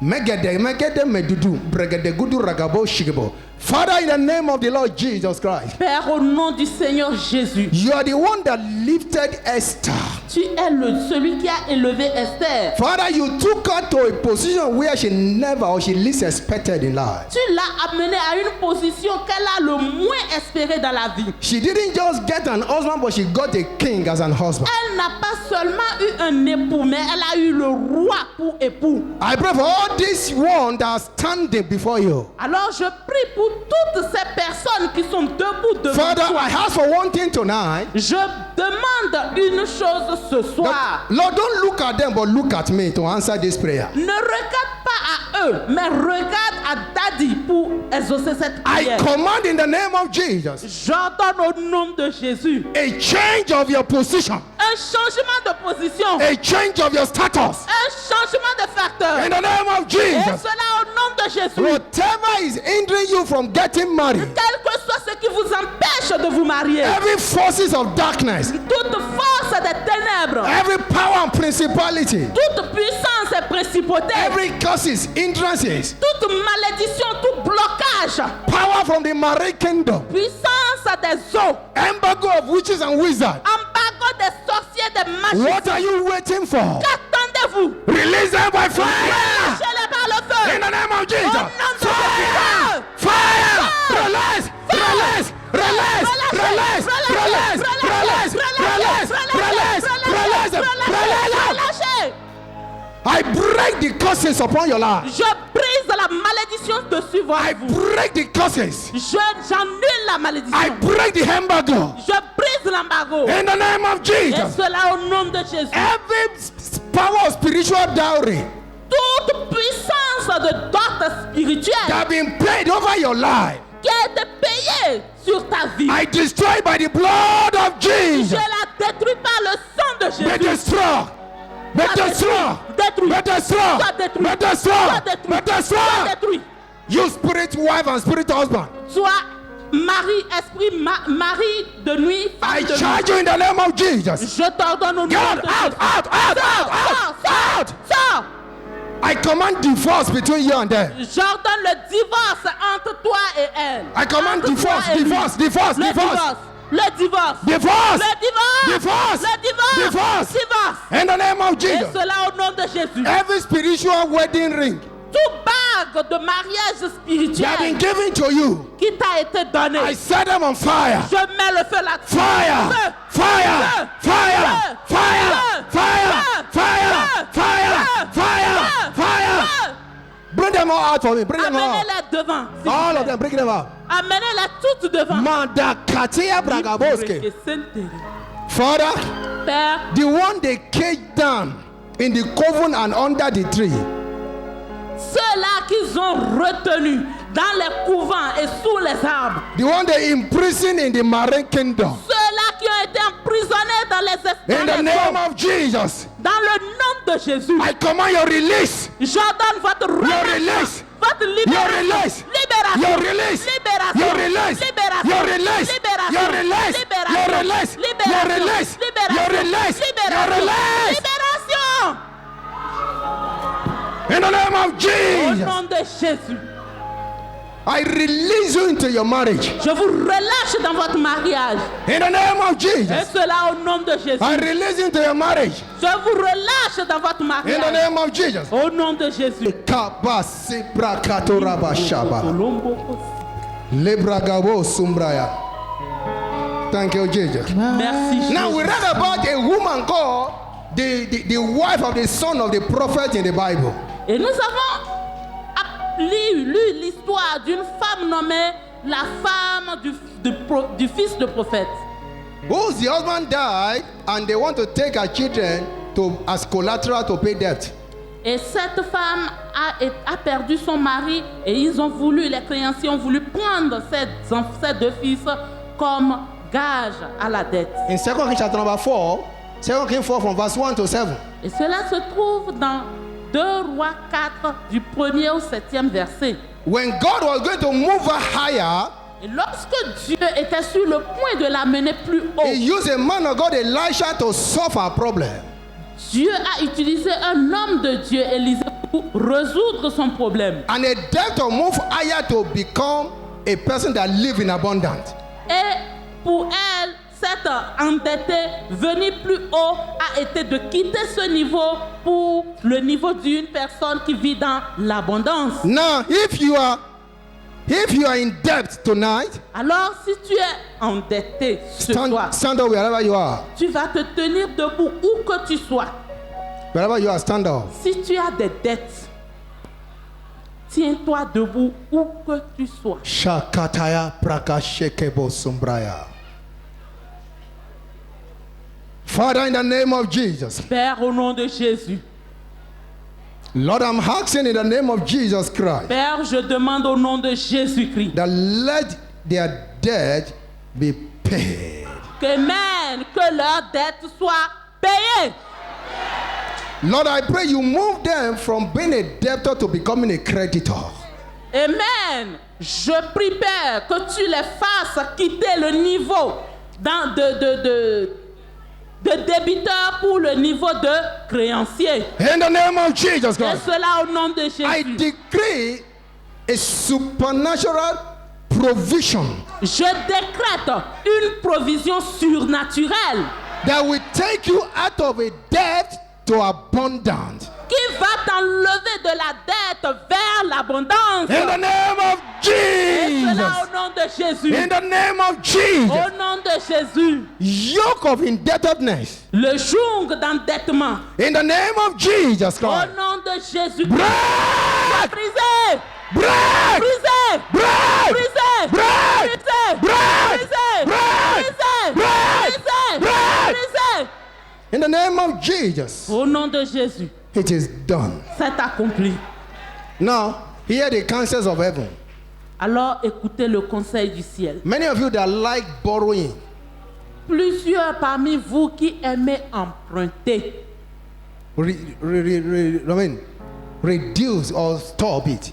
Megede medudu bragade gudu ragabo shigebo. Father, in the name of the Lord Jesus Christ, Père, au nom du Seigneur Jésus, you are the one that lifted Esther. tu es celui qui a élevé Esther. Father, you took her to a position where she never or she least expected in life. Tu l'as amenée à une position qu'elle a le moins espérée dans la vie. She didn't just get an husband, but she got a king as an husband. Elle n'a pas seulement eu un époux, mais elle a eu le roi pour époux. I pray for all these ones that are standing before you. Alors je prie pour toutes ces personnes qui sont debout devant Father, toi. I ask for one thing tonight. Je demande une chose ce soir. Lord, don't look at them, but look at me to answer this prayer. Ne regarde pas à eux, mais regarde à Daddy pour exaucer cette I prière. command in the name of Jesus J'ordonne au nom de Jésus a change of your position, un changement de position, a change of your status. un changement de facteur. In the name of Et Jesus, cela au nom de Jésus. whatever is hindering you from getting married, Quel que soit ce qui vous empêche de vous marier, every forces of darkness, toute force des ténèbres, every power and principality, toute puissance et principauté, every curses, hindrances, toute malédiction, tout blocage, power from the marine kingdom, puissance des eaux, embargo of witches and wizards. embargo des sorciers, des What magiciens. are you waiting for? Qu'attendez-vous vous. Release them by fire. Lâchez-les par le feu. In the name of Jesus. Au nom de Jésus. Fire. Release. Release. Release. Release. Release. Release. Release. Release. Release. Release. Relâchez. I break the curses upon your life. Je brise la malédiction de suivre I vous. break the curses. J'annule la malédiction. I break the embargo. Je brise l'embargo. In the name of Et Jesus. cela au nom de Jésus. Every power of spiritual dowry Toute puissance de dot that spirituelle have been paid over your life, qui a été payée sur ta vie, I destroy by the blood of je Jesus. la détruis par le sang de Be Jésus. destroyed. Be destroyed. Détruis. Be destroyed. Sois détruit. Be destroyed. Sois détruit. Be destroyed. Sois détruit. You spirit wife and spirit husband, Sois mari, esprit, mari de nuit, femme I de nuit. charge you in the name of Jesus. Je t'ordonne au nom Get de out, Jésus. out, out, Sors, out, sors, out. sors. I command divorce between you and them. J'ordonne le divorce entre toi et elle. I command Entre toi divorce, et lui. divorce, divorce, Le divorce. divorce. Le divorce. Divorce. Le divorce. Divorce. Le divorce. Divorce. Divorce. In the name of Et Jesus. cela au nom de Jésus. Every spiritual wedding ring Tout bague de mariage that have been spirituel given to you, qui t'a été donné, I set them on fire. je mets le feu là-dessus. Fire! Feu. Fire! Fire! Fire! Fire! Fire! Fire! Fire! Fire! Bring them all out for me. Bring them all out. Amenez-les devant. s'il All vous of plaît. them. Bring them out. Amenez-les toutes devant. Manda Katia Bragaboske. Father, Père, the one they caged down in the coven and under the tree, ceux-là qu'ils ont retenus dans les couvents et sous les arbres, the one they imprisoned in the marine kingdom, ceux-là qui ont été emprisonnés dans les in the espaces, name of Jesus, dans le nom de Jésus, I command your release. j'ordonne votre release. votre Your libération, release. libération, Your release. libération, Your release. libération, Your release. libération, Your release. libération, Your release. libération, Your release. libération, Your release. libération, Your release. libération. In the name of Au Jesus, nom de Jésus, I release you into your marriage. je vous relâche dans votre mariage. In the name of Et Jesus, cela au nom de Jésus. I release you into your marriage. Je vous relâche dans votre In the mariage. name of Jesus. Au nom de Jésus. Kabasi brakatoraba shaba. Lebragabo sumbraya. Thank you, Jesus. Merci. Now we Jésus. read about a woman called the wife of the son of the prophet in the Bible. Et nous avons lu l'histoire d'une femme nommée la femme du fils de prophète. Whose the husband died and they want to take her children as collateral to pay debt. Et cette femme a perdu son mari et ils ont voulu, les créanciers ont voulu prendre ses deux fils comme gage à la dette. In 2 Kings chapter number 4, 2 Kings 4 from verse 1 to 7. Et cela se trouve dans 2 Rois 4 du 1er au 7e verset. When God was going to move her higher, Et lorsque Dieu était sur le point de l'amener plus haut, he used a man of God, Elisha, to solve her problem. Dieu a utilisé un homme de Dieu, Élisée, pour résoudre son problème. And a debtor moved higher to become a person that live in abundance. Et pour elle, cette endettée venue plus haut a été de quitter ce niveau pour le niveau d'une personne qui vit dans l'abondance. Now, if you are in debt tonight, Alors, si tu es endetté ce soir, stand up wherever you are. tu vas te tenir debout où que tu sois. Wherever you are, stand up. Si tu as des dettes, tiens-toi debout où que tu sois. Shakataya prakashekebo sumbraya. Father, in the name of Jesus, Père, au nom de Jésus. Lord, I'm asking in the name of Jesus Christ Père, je demande au nom de Jésus-Christ that let their debt be paid. que leurs dettes soient payées. Lord, I pray you move them from being a debtor to becoming a creditor. Amen. Je prie, Père, que tu les fasses quitter le niveau de débiteur pour le niveau de créancier. In the name of Jesus Et Christ, cela au nom de I Jésus. decree a supernatural provision Je décrète une provision surnaturelle that will take you out of a debt to abundance. qui va t'enlever de la dette vers l'abondance. In the name of Et cela Jesus. au nom de Jésus. In the name of Jesus. Au nom de Jésus. Yoke of indebtedness. Le joug d'endettement. In the name of Jesus Au Christ. nom de Jésus. Break! Brisé. Break! Brisé. Break! Brisé. Break! Brisé. Break! Brisé. Break! Brisé. Break! Brisé. Break! Brisé. In the name of Jesus. Au nom de Jésus. It is done. C'est accompli. Now, hear the counsels of heaven. Alors écoutez le conseil du ciel. Many of you that like borrowing, Plusieurs parmi vous qui aimez emprunter, reduce or stop it.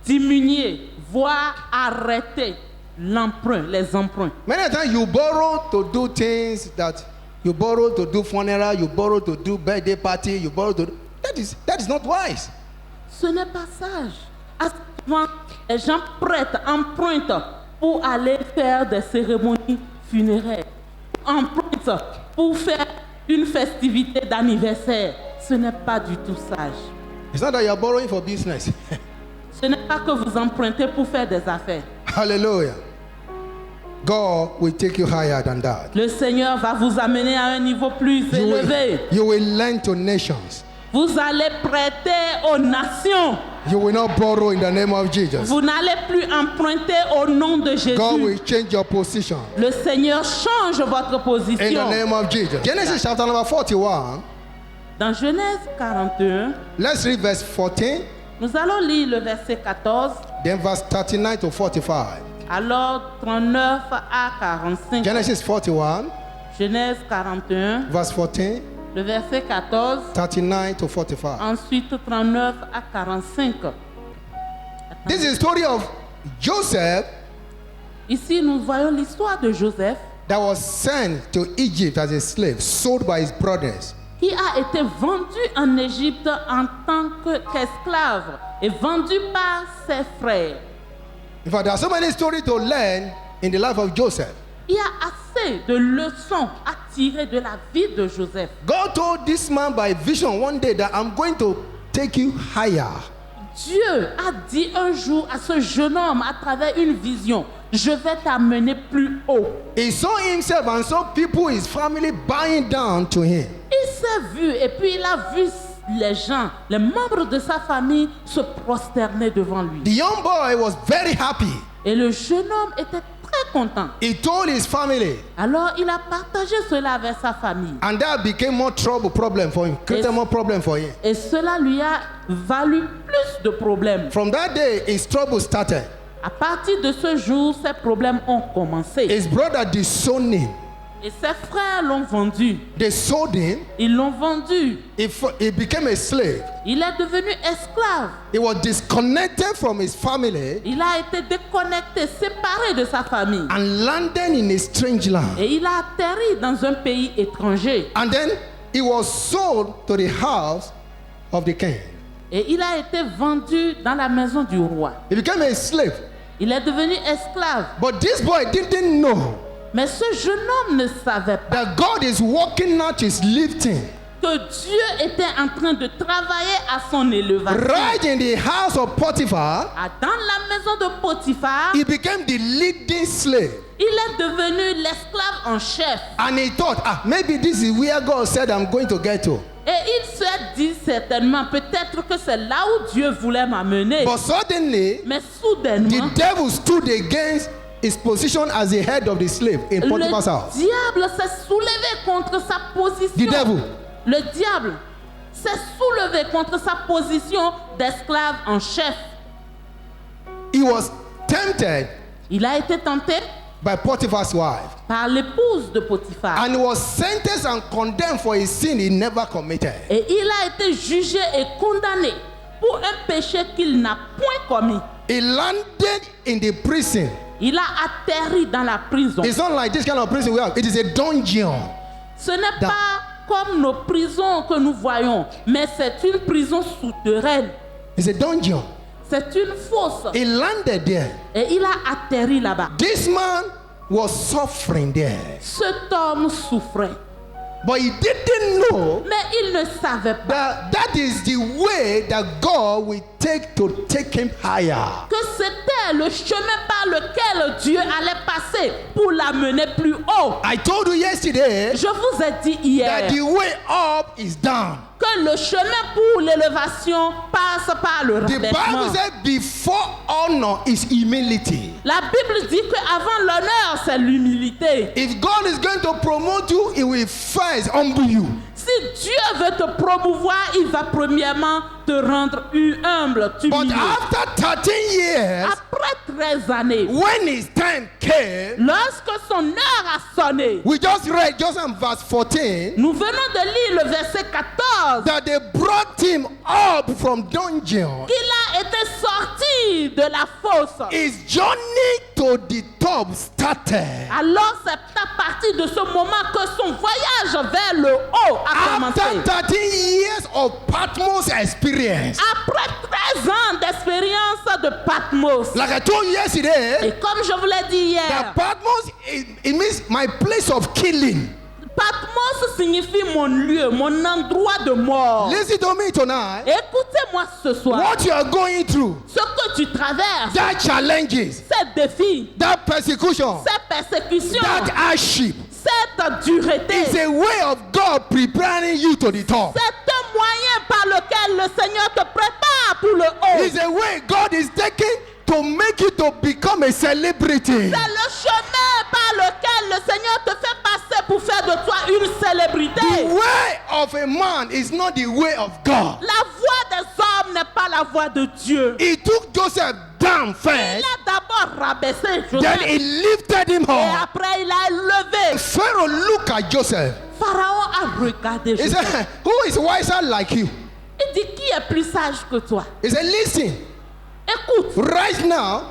diminuer, voire arrêter l'emprunt, les emprunts. Many times you borrow to do things that you borrow to do funeral, you borrow to do birthday party, you borrow to that is not wise. Ce n'est pas sage. Assez souvent, les gens empruntent pour aller faire des cérémonies funéraires, empruntent pour faire une festivité d'anniversaire. Ce n'est pas du tout sage. It's not that you are borrowing for business. Ce n'est pas que vous empruntez pour faire des affaires. Hallelujah. God will take you higher than that. Le Seigneur va vous amener à un niveau plus élevé. You will lend to nations. Vous allez prêter aux nations. You will not borrow in the name of Jesus. Vous n'allez plus emprunter au nom de Jésus. God will change your position Le Seigneur change votre in the position. name of Jesus. Genesis chapter number 41. Dans Genèse 41, Let's read verse 14, nous allons lire le verset 14, then verse 39 to 45. alors 39 à 45. Genesis 41, Genèse 41, verse 14, le verset 14, 39 to 45. ensuite 39 à 45. This is the story of Joseph Ici, nous voyons l'histoire de Joseph that was sent to Egypt as a slave, sold by his brothers. qui a été vendu en Égypte en tant qu'esclave et vendu par ses frères. In fact, there are so many stories to learn in the life of Joseph. Il y a assez de leçons à tirer de la vie de Joseph. God told this man by vision one day that I'm going to take you higher. Dieu a dit un jour à ce jeune homme à travers une vision, je vais t'amener plus haut. He saw himself and saw people, his family bowing down to him. Il s'est vu et puis il a vu les gens, les membres de sa famille se prosterner devant lui. The young boy was very happy. Et le jeune homme était très content. He told his family, Alors il a partagé cela avec sa famille. and that became more problem for him, created more problem for him. Et cela lui a valu plus de problèmes. From that day, his trouble started. À partir de ce jour, ces problèmes ont commencé. His brother disowned him. Et ses frères l'ont vendu. They sold him. Ils l'ont vendu. He became a slave. Il est devenu esclave. He was disconnected from his family Il a été déconnecté, séparé de sa famille. and landed in a strange land. Et il a atterri dans un pays étranger. And then he was sold to the house of the king. Et il a été vendu dans la maison du roi. He became a slave. Il est devenu esclave. But this boy didn't know Mais ce jeune homme ne savait pas that God is working out his lifting que Dieu était en train de travailler à son élévation. right in the house of Potiphar. Dans la maison de Potiphar, He became the leading slave. il est devenu l'esclave en chef. And he thought, maybe this is where God said I'm going to get to. Et il se dit certainement, peut-être que c'est là où Dieu voulait m'amener. But suddenly, Mais soudainement, the devil stood against his position as the head of the slave in Potiphar's house. le diable s'est soulevé contre sa position. The devil. Le diable s'est soulevé contre sa position d'esclave en chef. He was tempted Il a été tenté by Potiphar's wife. par l'épouse de Potiphar. And he was sentenced and condemned for a sin he never committed. Et il a été jugé et condamné pour un péché qu'il n'a point commis. He landed in the prison. Il a atterri dans la prison. It's not like this kind of prison we have. It is a dungeon. Ce n'est pas comme nos prisons que nous voyons, mais c'est une prison souterraine. It's a dungeon. C'est une fosse. He landed there. Et il a atterri là-bas. This man was suffering there. Cet homme souffrait. But he didn't know Mais il ne savait pas that is the way that God will take to take him higher. que c'était le chemin par lequel Dieu allait passer pour l'amener plus haut. I told you yesterday Je vous ai dit hier that the way up is down. que le chemin pour l'élévation passe par le The Bible rabaissement. said before honor is humility. La Bible dit qu'avant l'honneur, c'est l'humilité. If God is going to promote you, he will first humble you. Si Dieu veut te promouvoir, il va premièrement te rendre humble, But t'humilier. after 13 years, Après 13 années, when his time came, lorsque son heure a sonné, we just read just in verse 14 nous venons de lire le verset 14, that they brought him up from dungeon. qu'il a été sorti de la fosse. His journey to the top started. Alors c'est à partir de ce moment que son voyage vers le haut a commencé. After 13 years of Patmos experience, Après 13 ans d'expérience de Patmos. like I told you yesterday, Et comme je vous l'ai dit that hier, Patmos it means my place of killing. Patmos signifie mon lieu, mon endroit de mort. Listen to me tonight. Écoutez-moi ce soir. What you are going through, Ce que tu traverses, that challenges, ces défis, that persecution, ces persécutions, that hardship cette dureté, is a way of God preparing you to the top. c'est un moyen par lequel le Seigneur te prépare pour le haut. It's a way God is taking to make you to become a celebrity. C'est le chemin par lequel le Seigneur te fait passer pour faire de toi une The célébrité. way of a man is not the way of God. La voix des hommes n'est pas la voix de Dieu. He took Joseph down Il first, a d'abord rabaissé then Joseph he lifted him et up. après il a élevé. Pharaoh looked at Joseph. Pharaon a regardé He Joseph. said, who is wiser like you? Il dit, qui est plus sage que toi? He said, listen, Écoute, right now,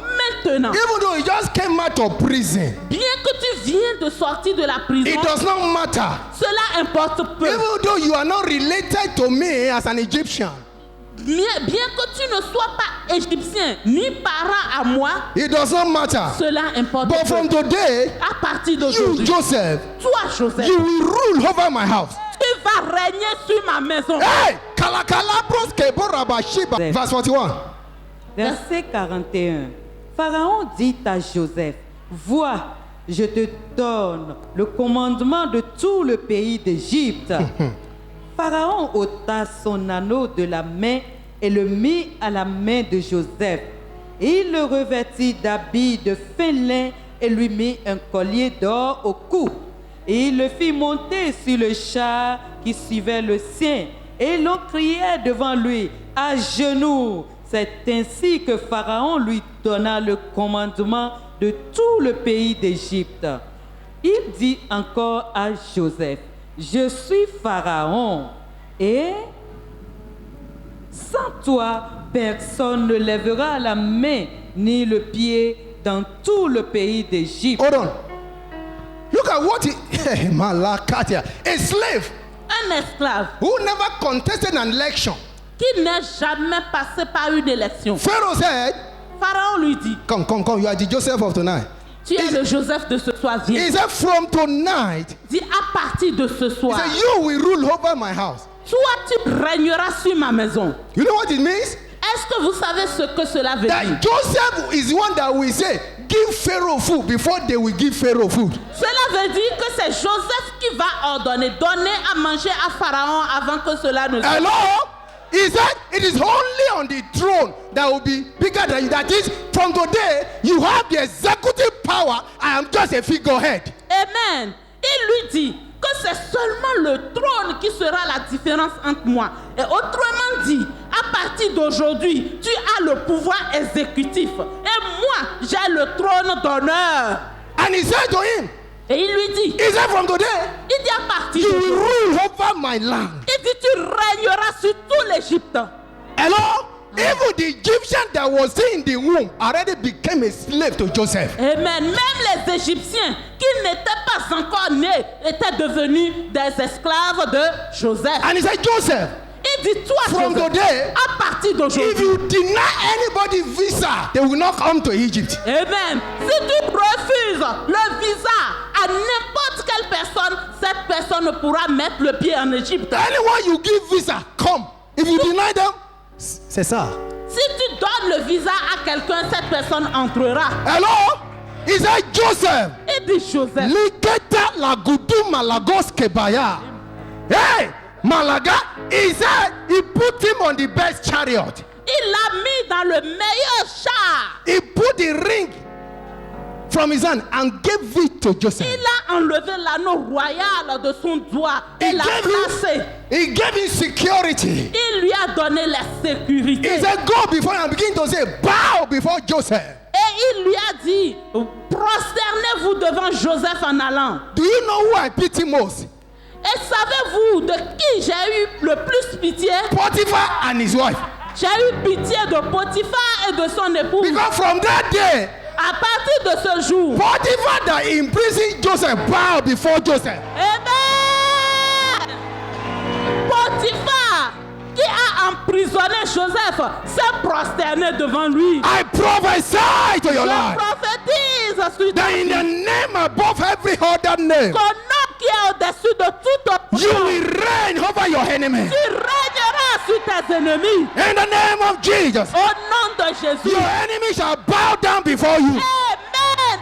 maintenant, even though he just came out of prison, bien que tu viens de sortir de la prison, it does not matter. cela importe peu. Even though you are not related to me as an Egyptian, Bien que tu ne sois pas égyptien ni parent à moi, it does not matter. cela importe But from peu. today, À partir you, d'aujourd'hui, Joseph, toi, Joseph, you will rule over my house. tu vas régner sur ma maison. Hey, Kalakalabros Keboraba Shiba. Verse 41. Verset 41. Pharaon dit à Joseph, vois, je te donne le commandement de tout le pays d'Égypte. Pharaon ôta son anneau de la main et le mit à la main de Joseph. Il le revêtit d'habits de fin lin et lui mit un collier d'or au cou. Et il le fit monter sur le char qui suivait le sien. Et l'on criait devant lui, à genoux. C'est ainsi que Pharaon lui donna le commandement de tout le pays d'Égypte. Il dit encore à Joseph, je suis Pharaon, et sans toi, personne ne lèvera la main ni le pied dans tout le pays d'Égypte. Hold on. Look at what he. Malakatia. A slave Un esclave who never contested an election. qui n'est jamais passé par une élection. Pharaoh said, Pharaon lui dit, come, you are the Joseph of tonight. tu es le Joseph de ce soir, viens. He said, from tonight, Dit, à partir de ce he soir, said, you will rule over my house. toi tu régneras sur ma maison. You know what it means? Est-ce que vous savez ce que cela veut That dire? Joseph is the one that will say, give Pharaoh food before they will give Pharaoh food. Cela veut dire que c'est Joseph qui va ordonner, donner à manger à Pharaon avant que cela ne se Hello? He said, it is only on the throne that will be bigger than you. That is, from today, you have the executive power. I am just a figurehead. Amen. Il lui dit que c'est seulement le trône qui sera la différence entre moi. Et autrement dit, à partir d'aujourd'hui, tu as le pouvoir exécutif. Et moi, j'ai le trône d'honneur. And he said to him, Et il lui dit, he said, from today, il dit à partir you will d'aujourd'hui, rule over my land. il dit, tu régneras sur tout l'Égypte. Hello? Even the Egyptian that was in the womb already became a slave to Joseph. Amen. Même les Égyptiens qui n'étaient pas encore nés étaient devenus des esclaves de Joseph. And he said, Joseph, Il dit, toi, from Joseph, today, à partir if d'aujourd'hui, you deny anybody visa, they will not come to Egypt. Amen. Si tu refuses le visa à n'importe quelle personne, cette personne ne pourra mettre le pied en Égypte. Anyone you give visa, come. If you deny them, c'est ça. Si tu donnes le visa à quelqu'un, cette personne entrera. Hello? He said, Joseph, Il dit, Joseph, Liketa Lagudu Malagos Kebaya. Hey, Malaga, he said, he put him on the best chariot. il l'a mis dans le meilleur char. He put the ring from his hand and gave it to Joseph. Il a enlevé l'anneau royal de son doigt et l'a placé. He gave him security. Il lui a donné la sécurité. He said, go before and begin to say, bow before Joseph. Et il lui a dit, prosternez-vous devant Joseph en allant. Do you know who I pity most? Et savez-vous de qui j'ai eu le plus pitié? Potiphar and his wife. J'ai eu pitié de Potiphar et de son épouse. Because from that day, À partir de ce jour, Potiphar that imprisoned Joseph bowed before Joseph. Amen. Potiphar, qui a emprisonné Joseph, s'est prosterné devant lui. I prophesy to your Je life prophétise sur ta that in vie the name above every other name, qu'au nom qui est au-dessus de tout autre you nom, will reign over your enemies. tu régneras sur tes ennemis. In the name of Jesus, Au nom de Jésus. your enemies shall bow down before you. Amen.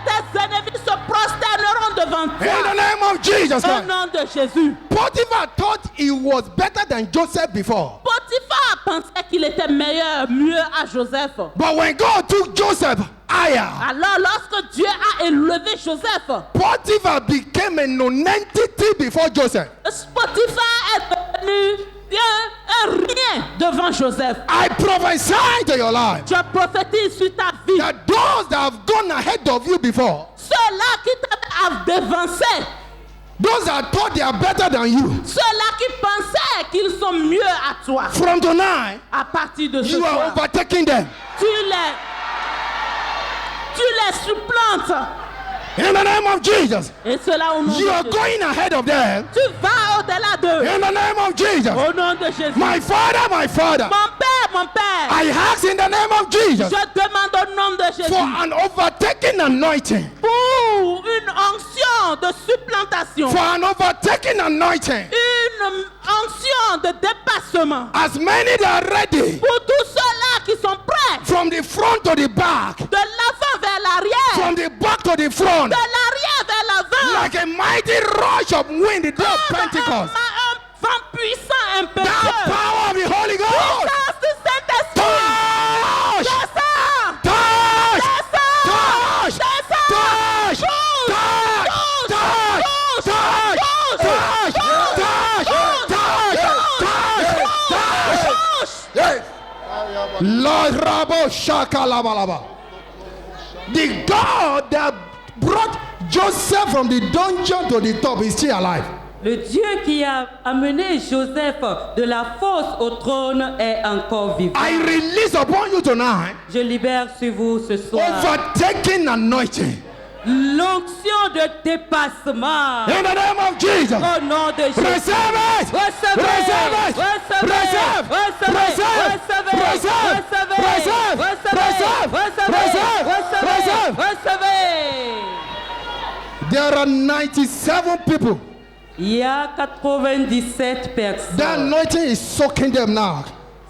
Tes ennemis se prosterneront devant In the toi. name of Jesus Au Christ. nom de Jésus. Potiphar thought he was better than Joseph before. Potiphar pensait qu'il était meilleur, mieux à Joseph. But when God took Joseph higher, Alors, lorsque Dieu a élevé Joseph, Potiphar became a non-entity before Joseph. Potiphar est devenu un rien devant Joseph. I prophesy to your life Je prophétise sur ta vie. that those that have gone ahead of you before, Ceux-là qui t'avaient devancé, those that thought they are better than you, ceux-là qui pensaient qu'ils sont mieux à toi, from tonight, à partir de ce you are soir, overtaking them. tu les supplantes. In the name of Jesus, Et cela au nom de you are Jésus. going ahead of them. Tu vas au-delà d'eux. In the name of Jesus, Au nom de Jésus. my Father, Mon Père, I ask in the name of Jesus je demande au nom de Jésus for an overtaking anointing. pour une onction de supplantation, For an overtaking anointing. une onction de dépassement. As many that are ready, Pour tous ceux-là qui sont prêts, from the front to the back, de l'avant vers l'arrière, from the back to the front, de l'arrière vers l'avant, like a mighty rush of wind the day of comme Pentecost. un vent puissant, That impétueux, power of the Holy Ghost. puissance du Saint-Esprit. Touch! Descends, Touch! descends, Touch! descends, Touch! Touch! Touch! Touch! Touch! Yes. Lord Rabo Shaka Labalaba. The God that brought Joseph from the dungeon to the top is still alive. Le Dieu qui a amené Joseph de la fosse au trône est encore vivant. I release upon you tonight Je libère sur vous ce soir overtaking anointing. l'onction de dépassement. In the name of Jesus. Au nom de Jésus. Receive it! Recevez, Receive it! recevez, Receive! recevez, Receive! recevez, Receive! recevez, Receive! recevez, Receive! recevez. There are 97 people. Il y a 97 That personnes. anointing is soaking them now.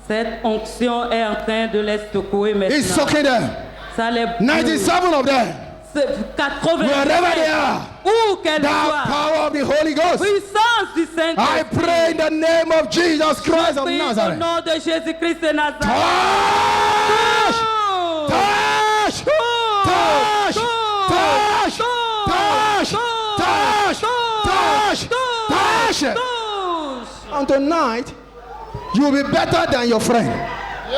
Cette onction est en train de les secouer It's maintenant. soaking them. Ça les 97 of them. Wherever they are. Où qu'elles The soient. power of the Holy Ghost. Puissance du I Saint-Esprit. pray in the name of Jesus Christ of Prie au Nazareth. nom de Jésus-Christ de Nazareth. Touch! Touch! Touch! Touch! Touch! Touch! Touch! Touch! And tonight, you will be better than your friend.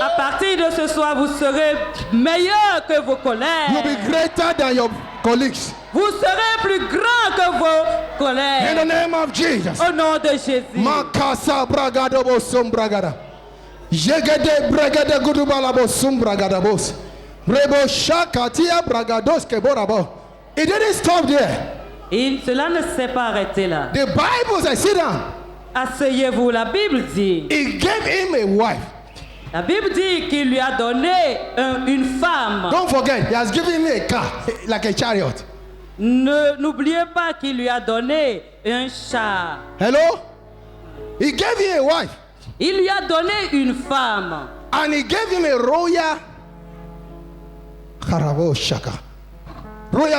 À partir de ce soir, vous serez meilleur que vos You will collègues. be greater than your colleagues. Vous serez plus grand que vos In the collègues. name of Jesus. Au nom de Jésus. Makasa bragado bosum bragada. Jegede bragade gudubala bosum bragada bos. Rebo shakatia bragados keborabo. It didn't stop there. Et cela ne s'est pas arrêté là. The Bible says, sit down. Asseyez-vous, la Bible dit. He gave him a wife. La Bible dit qu'il lui a donné une femme. Don't forget, he has given him a car, like a chariot. N'oubliez pas qu'il lui a donné un char. Hello? He gave him a wife. Il lui a donné une femme. And he gave him a royal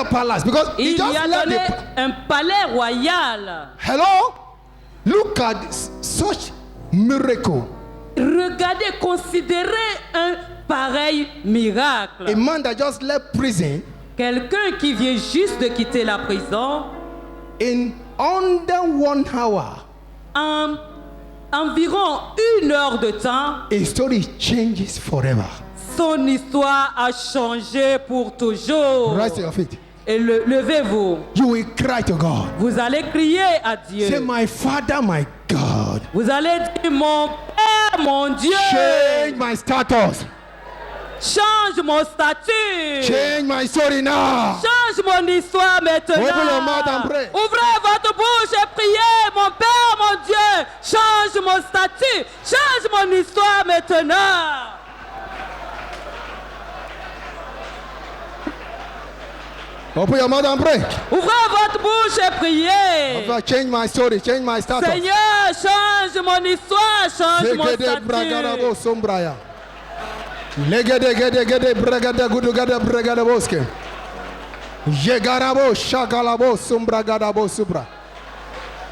palace, because he Il lui just a left donné the... un palais royal. Hello? Look at such miracle. Regardez, considérez un pareil miracle. A man that just left prison Quelqu'un qui vient juste de quitter la prison in under 1 hour. en environ 1 heure de temps, His story changes forever. son histoire a changé pour toujours. Rise to your feet. Et levez-vous. You will cry to God. Vous allez crier à Dieu. Say, my Father, my God, Vous allez dire, mon Père, mon Dieu, change my status. change mon statut. Change my story now. Change mon histoire maintenant. Open your mouth and pray. Ouvrez votre bouche et priez, mon Père, mon Dieu. Change mon statut. Change mon histoire maintenant. Open your mouth and pray. Ouvrez votre bouche et priez. Father, change my story, change my status. Seigneur, change mon histoire, change mon Zegede bragadabo statut. sombraya. Legede gede gede bragada gudu gada bragada boske. Yegarabo shakalabo sombragadabo subra.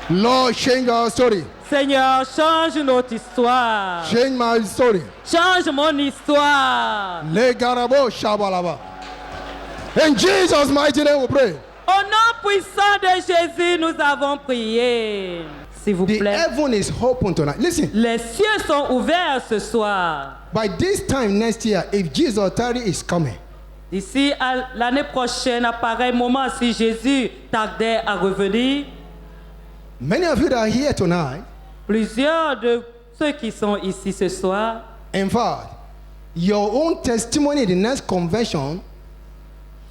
Lord, change our story. Seigneur, change notre histoire. Change my story. Change mon histoire. Legarabo shabalaba. In Jesus' mighty name we pray. Au nom puissant de Jésus, nous avons prié. S'il vous The plaît. heaven is open tonight. Listen, Les cieux sont ouverts ce soir. by this time next year, if Jesus tarry is coming, D'ici à l'année prochaine, à pareil moment, si Jésus tardait à revenir, many of you that are here tonight, plusieurs de ceux qui sont ici ce soir, in fact, your own testimony in the next convention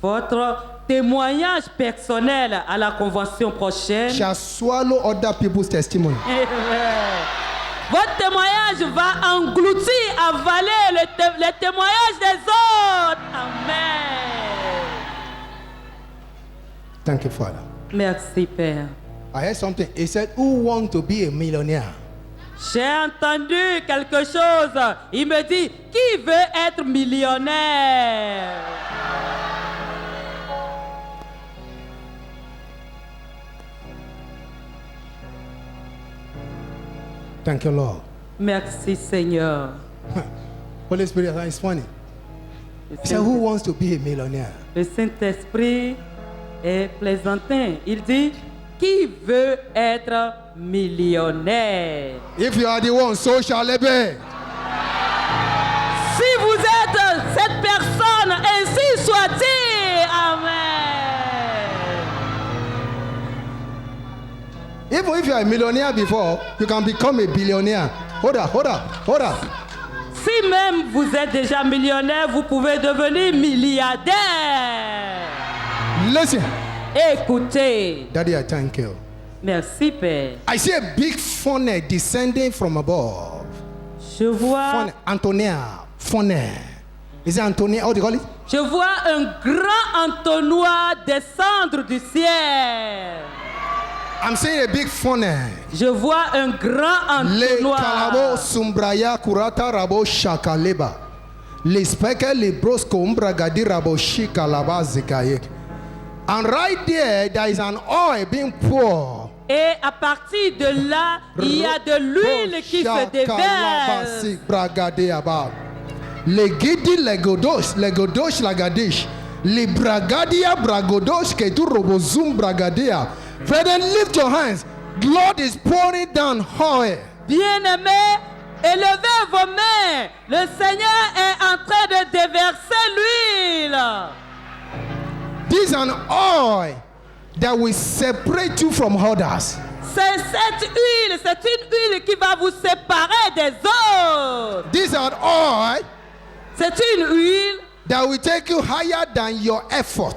votre témoignage personnel à la convention prochaine, shall swallow other people's testimony. votre témoignage va engloutir, avaler les témoignages des autres. Amen. Thank you, Father. Merci, Père. I heard something. He said, who want to be a millionaire? J'ai entendu quelque chose. Il me dit, qui veut être millionnaire? Thank you, Lord. Merci, Seigneur. Holy Spirit, it's funny. He said, who wants to be a millionaire? Le Saint-Esprit est plaisantin. Il dit, qui veut être millionnaire? If you are the one, so shall it be. Si vous êtes cette personne, ainsi soit-il. Amen. Even if you are a millionaire before, you can become a billionaire. Hold up. Si même vous êtes déjà millionnaire, vous pouvez devenir milliardaire. Listen. Écoutez. Daddy, I thank you. Merci, Père. I see a big funnel descending from above. Je vois, Funnel. Antonia. Funnel. Is it Antonia? How do you call it? je vois un grand entonnoir descendre du ciel. I'm seeing a big funnel. Je vois un grand Le kalabo entonnoir. sumbraya kurata rabo shakaleba. Le speke le brosko umbragadi rabo shikalaba zikaye. And right there is an oil being poured. Et à partir de là, il y a de l'huile qui se déverse. Le gidi legodosh lagadish. Le bragadia bragodosh ketu robozum bragadia. Brethren, lift your hands. The Lord is pouring down oil. Bien-aimés, élevez vos mains. Le Seigneur est en train de déverser l'huile. This is an oil that will separate you from others. C'est cette huile, c'est une huile qui va vous séparer des autres. This is an oil C'est une huile that will take you higher than your effort.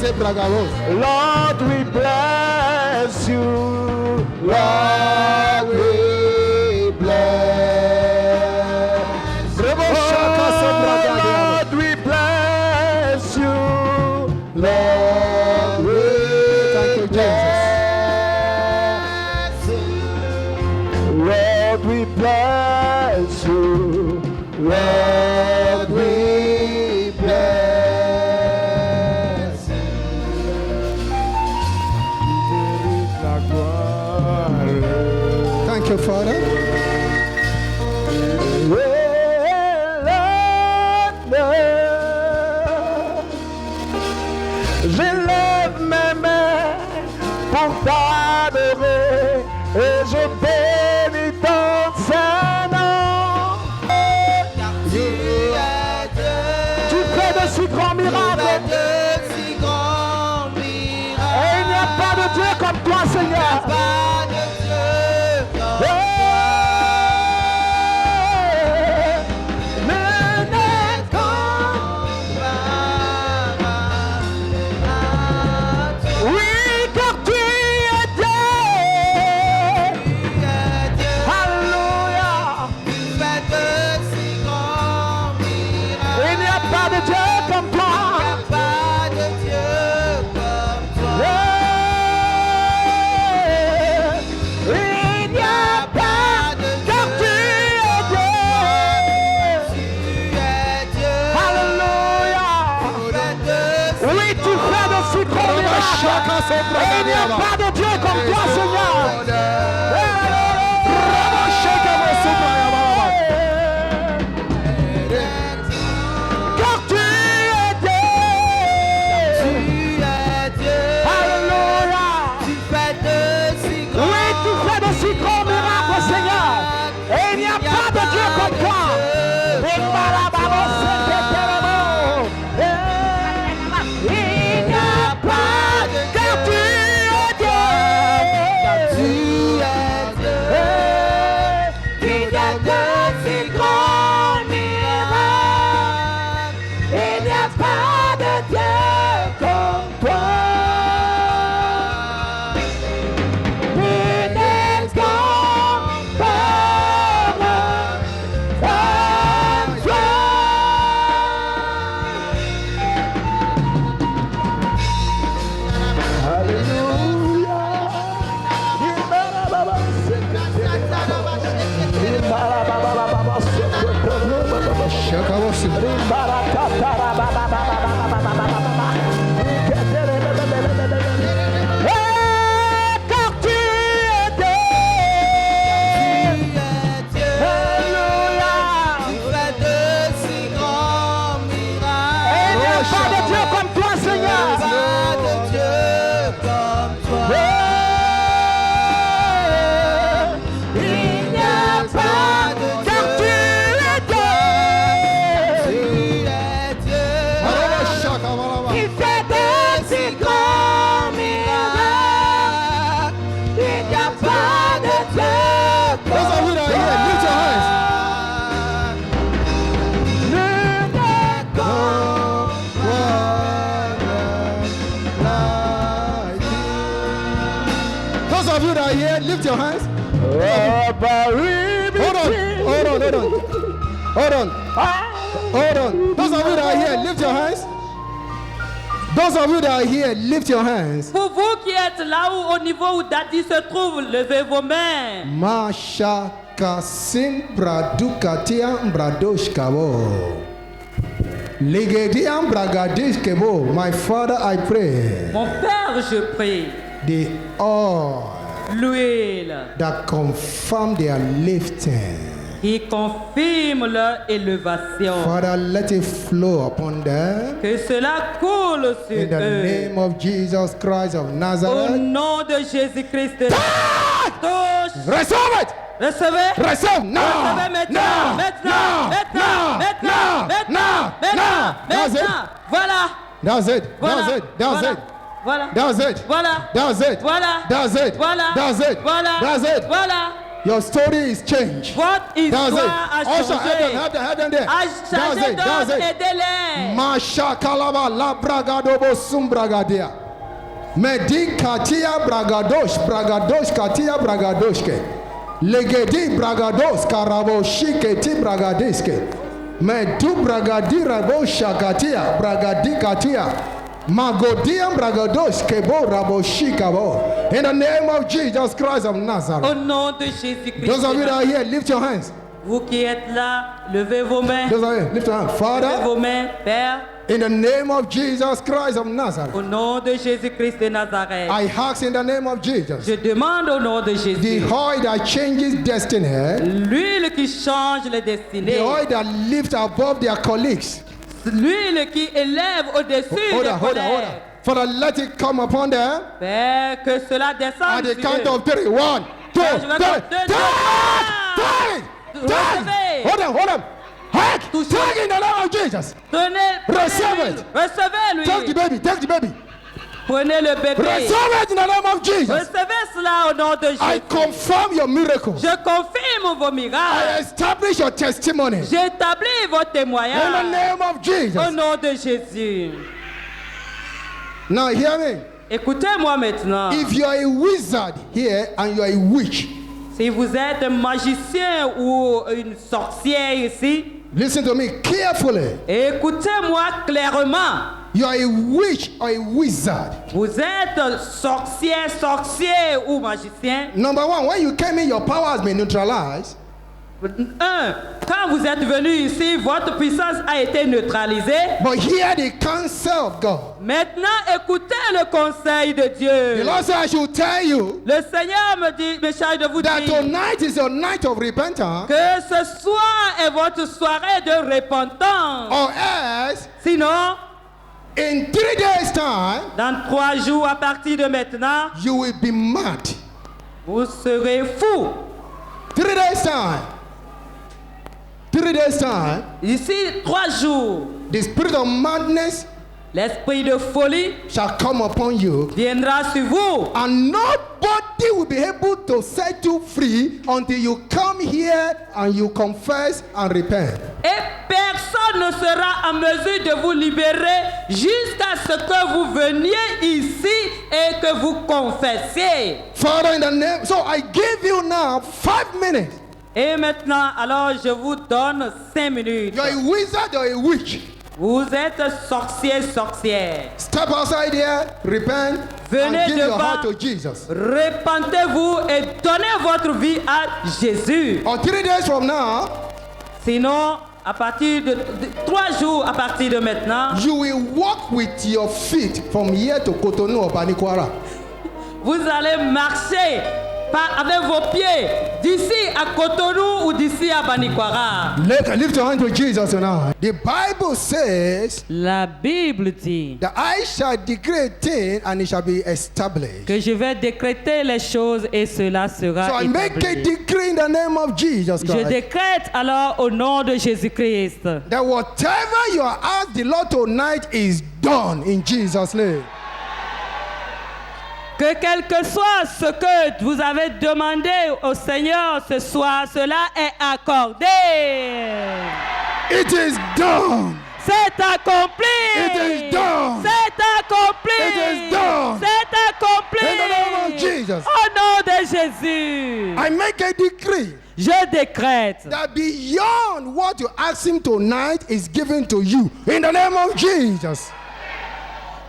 zebragabos. Lord, we bless you. Lord, we bless. Rebo shaka sobragadiabo. Lord, we bless you. Lord, we thank you, Jesus. Lord, we bless you. Lord, we bless. Thank you, Father. Je lève mes mains pour t'adorer et je bénis ton Saint-Nom. Tu fais de si grands miracles et il n'y a pas de Dieu comme toi, Seigneur. Et il n'y a pas de Dieu comme toi, Seigneur. Car tu es Dieu. Alléluia. Oui, tu fais de si grands miracles, Seigneur. Et il n'y a pas de Dieu comme toi. Lift your hands. Hold on. Those of you that are here, lift your hands. Those of you that are here, lift your hands. Pour vous qui êtes là où, au niveau où Daddy se trouve, levez vos mains. Masha kasim bradukatia bradosh kabo. Ligediam bragadish kebo. My Father, I pray. Mon Père, je prie. The oil L'huile that confirm their lifting. qui confirme leur élévation. Father, let it flow upon them. Que cela coule sur In the eux. name of Jesus Christ of Au Nazareth. nom de Jésus-Christ de Touche. Receive it. Recevez. Receive now. Recevez maintenant. Maintenant. That's it. Voilà. That's it. Voilà. That's it. That's Voilà. it. Voilà. That's it. Voilà. That's it. Voilà. That's it. Voilà. That's it. Voilà. That's it. Voilà. Your story is changed. Votre That's histoire a it. Also, changé. help them there. A That's changé it. That's d'ordre, it. aidez-les. Masha kalaba la bragadobo sum bragadia. Medi katia bragadosh katia bragadoshke. Legedi bragados karabo shiketi bragadiske. Medu bragadi rabo shakatia bragadi katia. Magodiam bragados kebo rabo shikabo. In the name of Jesus Christ of Nazareth. Au nom de Jésus-Christ. Those of you that are here, lift your hands. Vous qui êtes là, levez vos mains. Those of you, lift your hands. Levez Father, vos mains, Père. in the name of Jesus Christ of Nazareth, Au nom de Jésus-Christ de Nazareth. I ask in the name of Jesus, Je demande au nom de the Jésus. oil that changes destiny, L'huile qui change les the destinées. oil that lifts above their colleagues. L'huile qui élève au-dessus Hold des on, hold on, hold collègues. on. Father, let it come upon them Père, que cela at descende the sur count eux. of 3. 1, 2, Je vais 3. compter deux, Recevez. Hold on, hold on. Hack! Touchez. Take in the name of Jesus. Donnez, Receive prenez-lui. it. Recevez-lui. Take the baby, take the baby. Prenez le bébé. Receive it in the name of Jesus. Recevez cela au nom de I Jésus. confirm your miracle. Je confirme vos I miracles. establish your testimony. J'établis vos In the témoignages. name of Au Jesus. nom de Jésus. Now hear me. Écoutez-moi maintenant. If you are a wizard here and you are a witch, Si vous êtes un magicien ou une sorcière ici, listen to me carefully. écoutez-moi clairement. You are a witch or a wizard. Vous êtes sorcier ou magicien. Number one, when you came in, your power has been neutralized. Un, quand vous êtes venu ici, votre puissance a été neutralisée. But hear the counsel of God. Maintenant, écoutez le conseil de The Dieu. Lord said, I should tell you Le Seigneur me charge de vous that dire tonight is your night of repentance, que ce soir est votre soirée de repentance. or else Sinon, in 3 days' time, dans 3 jours à partir de maintenant, you will be mad. vous serez fou. 3 days' time. 3 days' time, D'ici 3 jours, the spirit of madness l'esprit de folie shall come upon you, viendra sur vous. and nobody will be able to set you free until you come here and you confess and repent. Et personne ne sera en mesure de vous libérer jusqu'à ce que vous veniez ici et que vous confessiez. Father, in the name, so I give you now 5 minutes. Et maintenant, alors je vous donne 5 minutes. You're a wizard or a witch. Vous êtes sorcière. Step outside here, repent, Venez and give your devant. heart to Jesus. Repentez-vous et donnez votre vie à Jésus. Or 3 days from now, Sinon, à partir de 3 jours à partir de maintenant, you will walk with your feet from here to Cotonou or Banikwara. vous allez marcher avec vos pieds d'ici à Cotonou ou d'ici à Banikwara. Lift your hand to Jesus now. The Bible says La Bible dit that I shall decree a thing and it shall be established. que je vais décréter les choses et cela sera So I make a établi. decree in the name of Jesus Je Christ décrète alors au nom de Jésus-Christ that whatever you are asked the Lord tonight is done in Jesus' name. que quel que soit ce que vous avez demandé au Seigneur ce soir, cela est accordé. It is done. C'est accompli. It is done. C'est accompli. It is done. C'est accompli. In the name of Jesus. Au nom de Jésus. I make a decree Je décrète that beyond what you ask him tonight is given to you in the name of Jesus.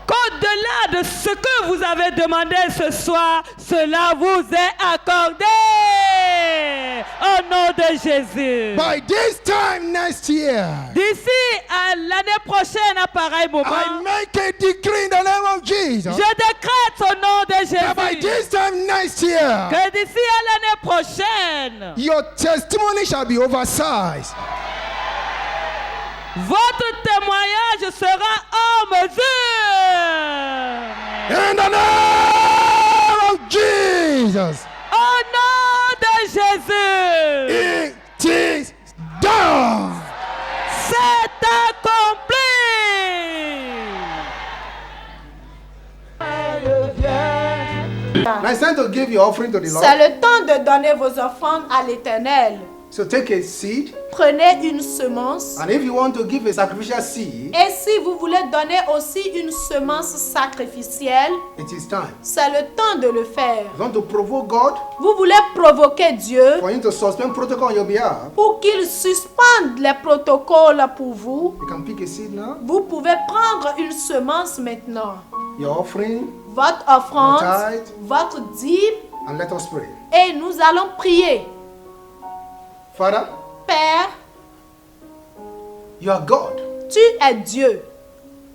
qu'au-delà de ce que vous avez demandé ce soir, cela vous est accordé. Au nom de Jésus. By this time next year, D'ici à l'année prochaine, à pareil I moment, make a decree in the name of Jesus je décrète au nom de that by Jésus this time next year, que d'ici à l'année prochaine, your testimony shall be oversized. votre témoignage sera en mesure. In the name of Jesus, Au nom de Jésus, it is done. c'est accompli. Now it's time to give your offering to the Lord. C'est le temps de donner vos offrandes à l'Éternel. So take a seed, Prenez une semence. and if you want to give a sacrificial seed, Et si vous voulez donner aussi une semence sacrificielle, it is time. c'est le temps de le faire. You want to provoke God Vous voulez provoquer Dieu for him to suspend protocol on your behalf, pour qu'il suspende les protocoles pour vous. you can pick a seed now. Vous pouvez prendre une semence maintenant. Your offering, Votre offrande, Your tithe. votre dîme, and let us pray. et nous allons prier. Father, Père, you are God, tu es Dieu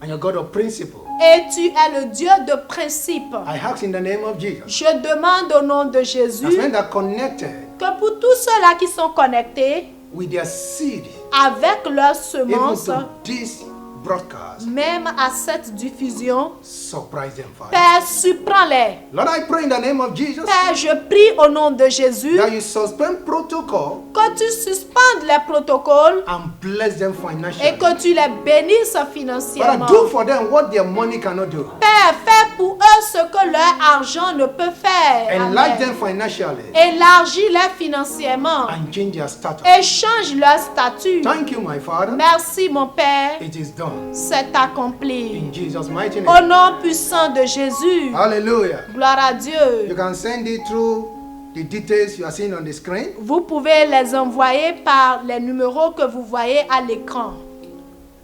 and you're God of principle. et tu es le Dieu de principe. I ask in the name of Jesus, Je demande au nom de as Jésus men that are connected que pour tous ceux-là qui sont connectés with their seed, avec leurs even semences, to this broadcast, même à cette diffusion, surprise them, Father. Père, surprends-les. Lord, I pray in the name of Jesus Père, je prie au nom de Jésus that you suspend protocol que tu suspendes les protocoles and bless them et financially. que tu les bénisses Father, financièrement. do for them what their money cannot do. Père, fais pour eux ce que leur argent ne peut faire. Enlarge Amen. them financially Élargis-les financièrement and change their status. et change leur statut. Thank you, my Father. Merci, mon Père. It is done. C'est accompli. In Jesus' mighty Au name. nom puissant de Jésus. Hallelujah. Gloire à Dieu. You can send it through the details you are seeing on the screen. Vous pouvez les envoyer par les numéros que vous voyez à l'écran.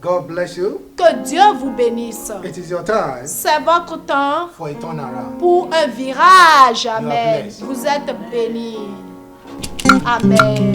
God bless you. Que Dieu vous bénisse. It is your time C'est votre temps for a turnaround. pour un virage. Amen. blessed. Vous êtes bénis. Amen.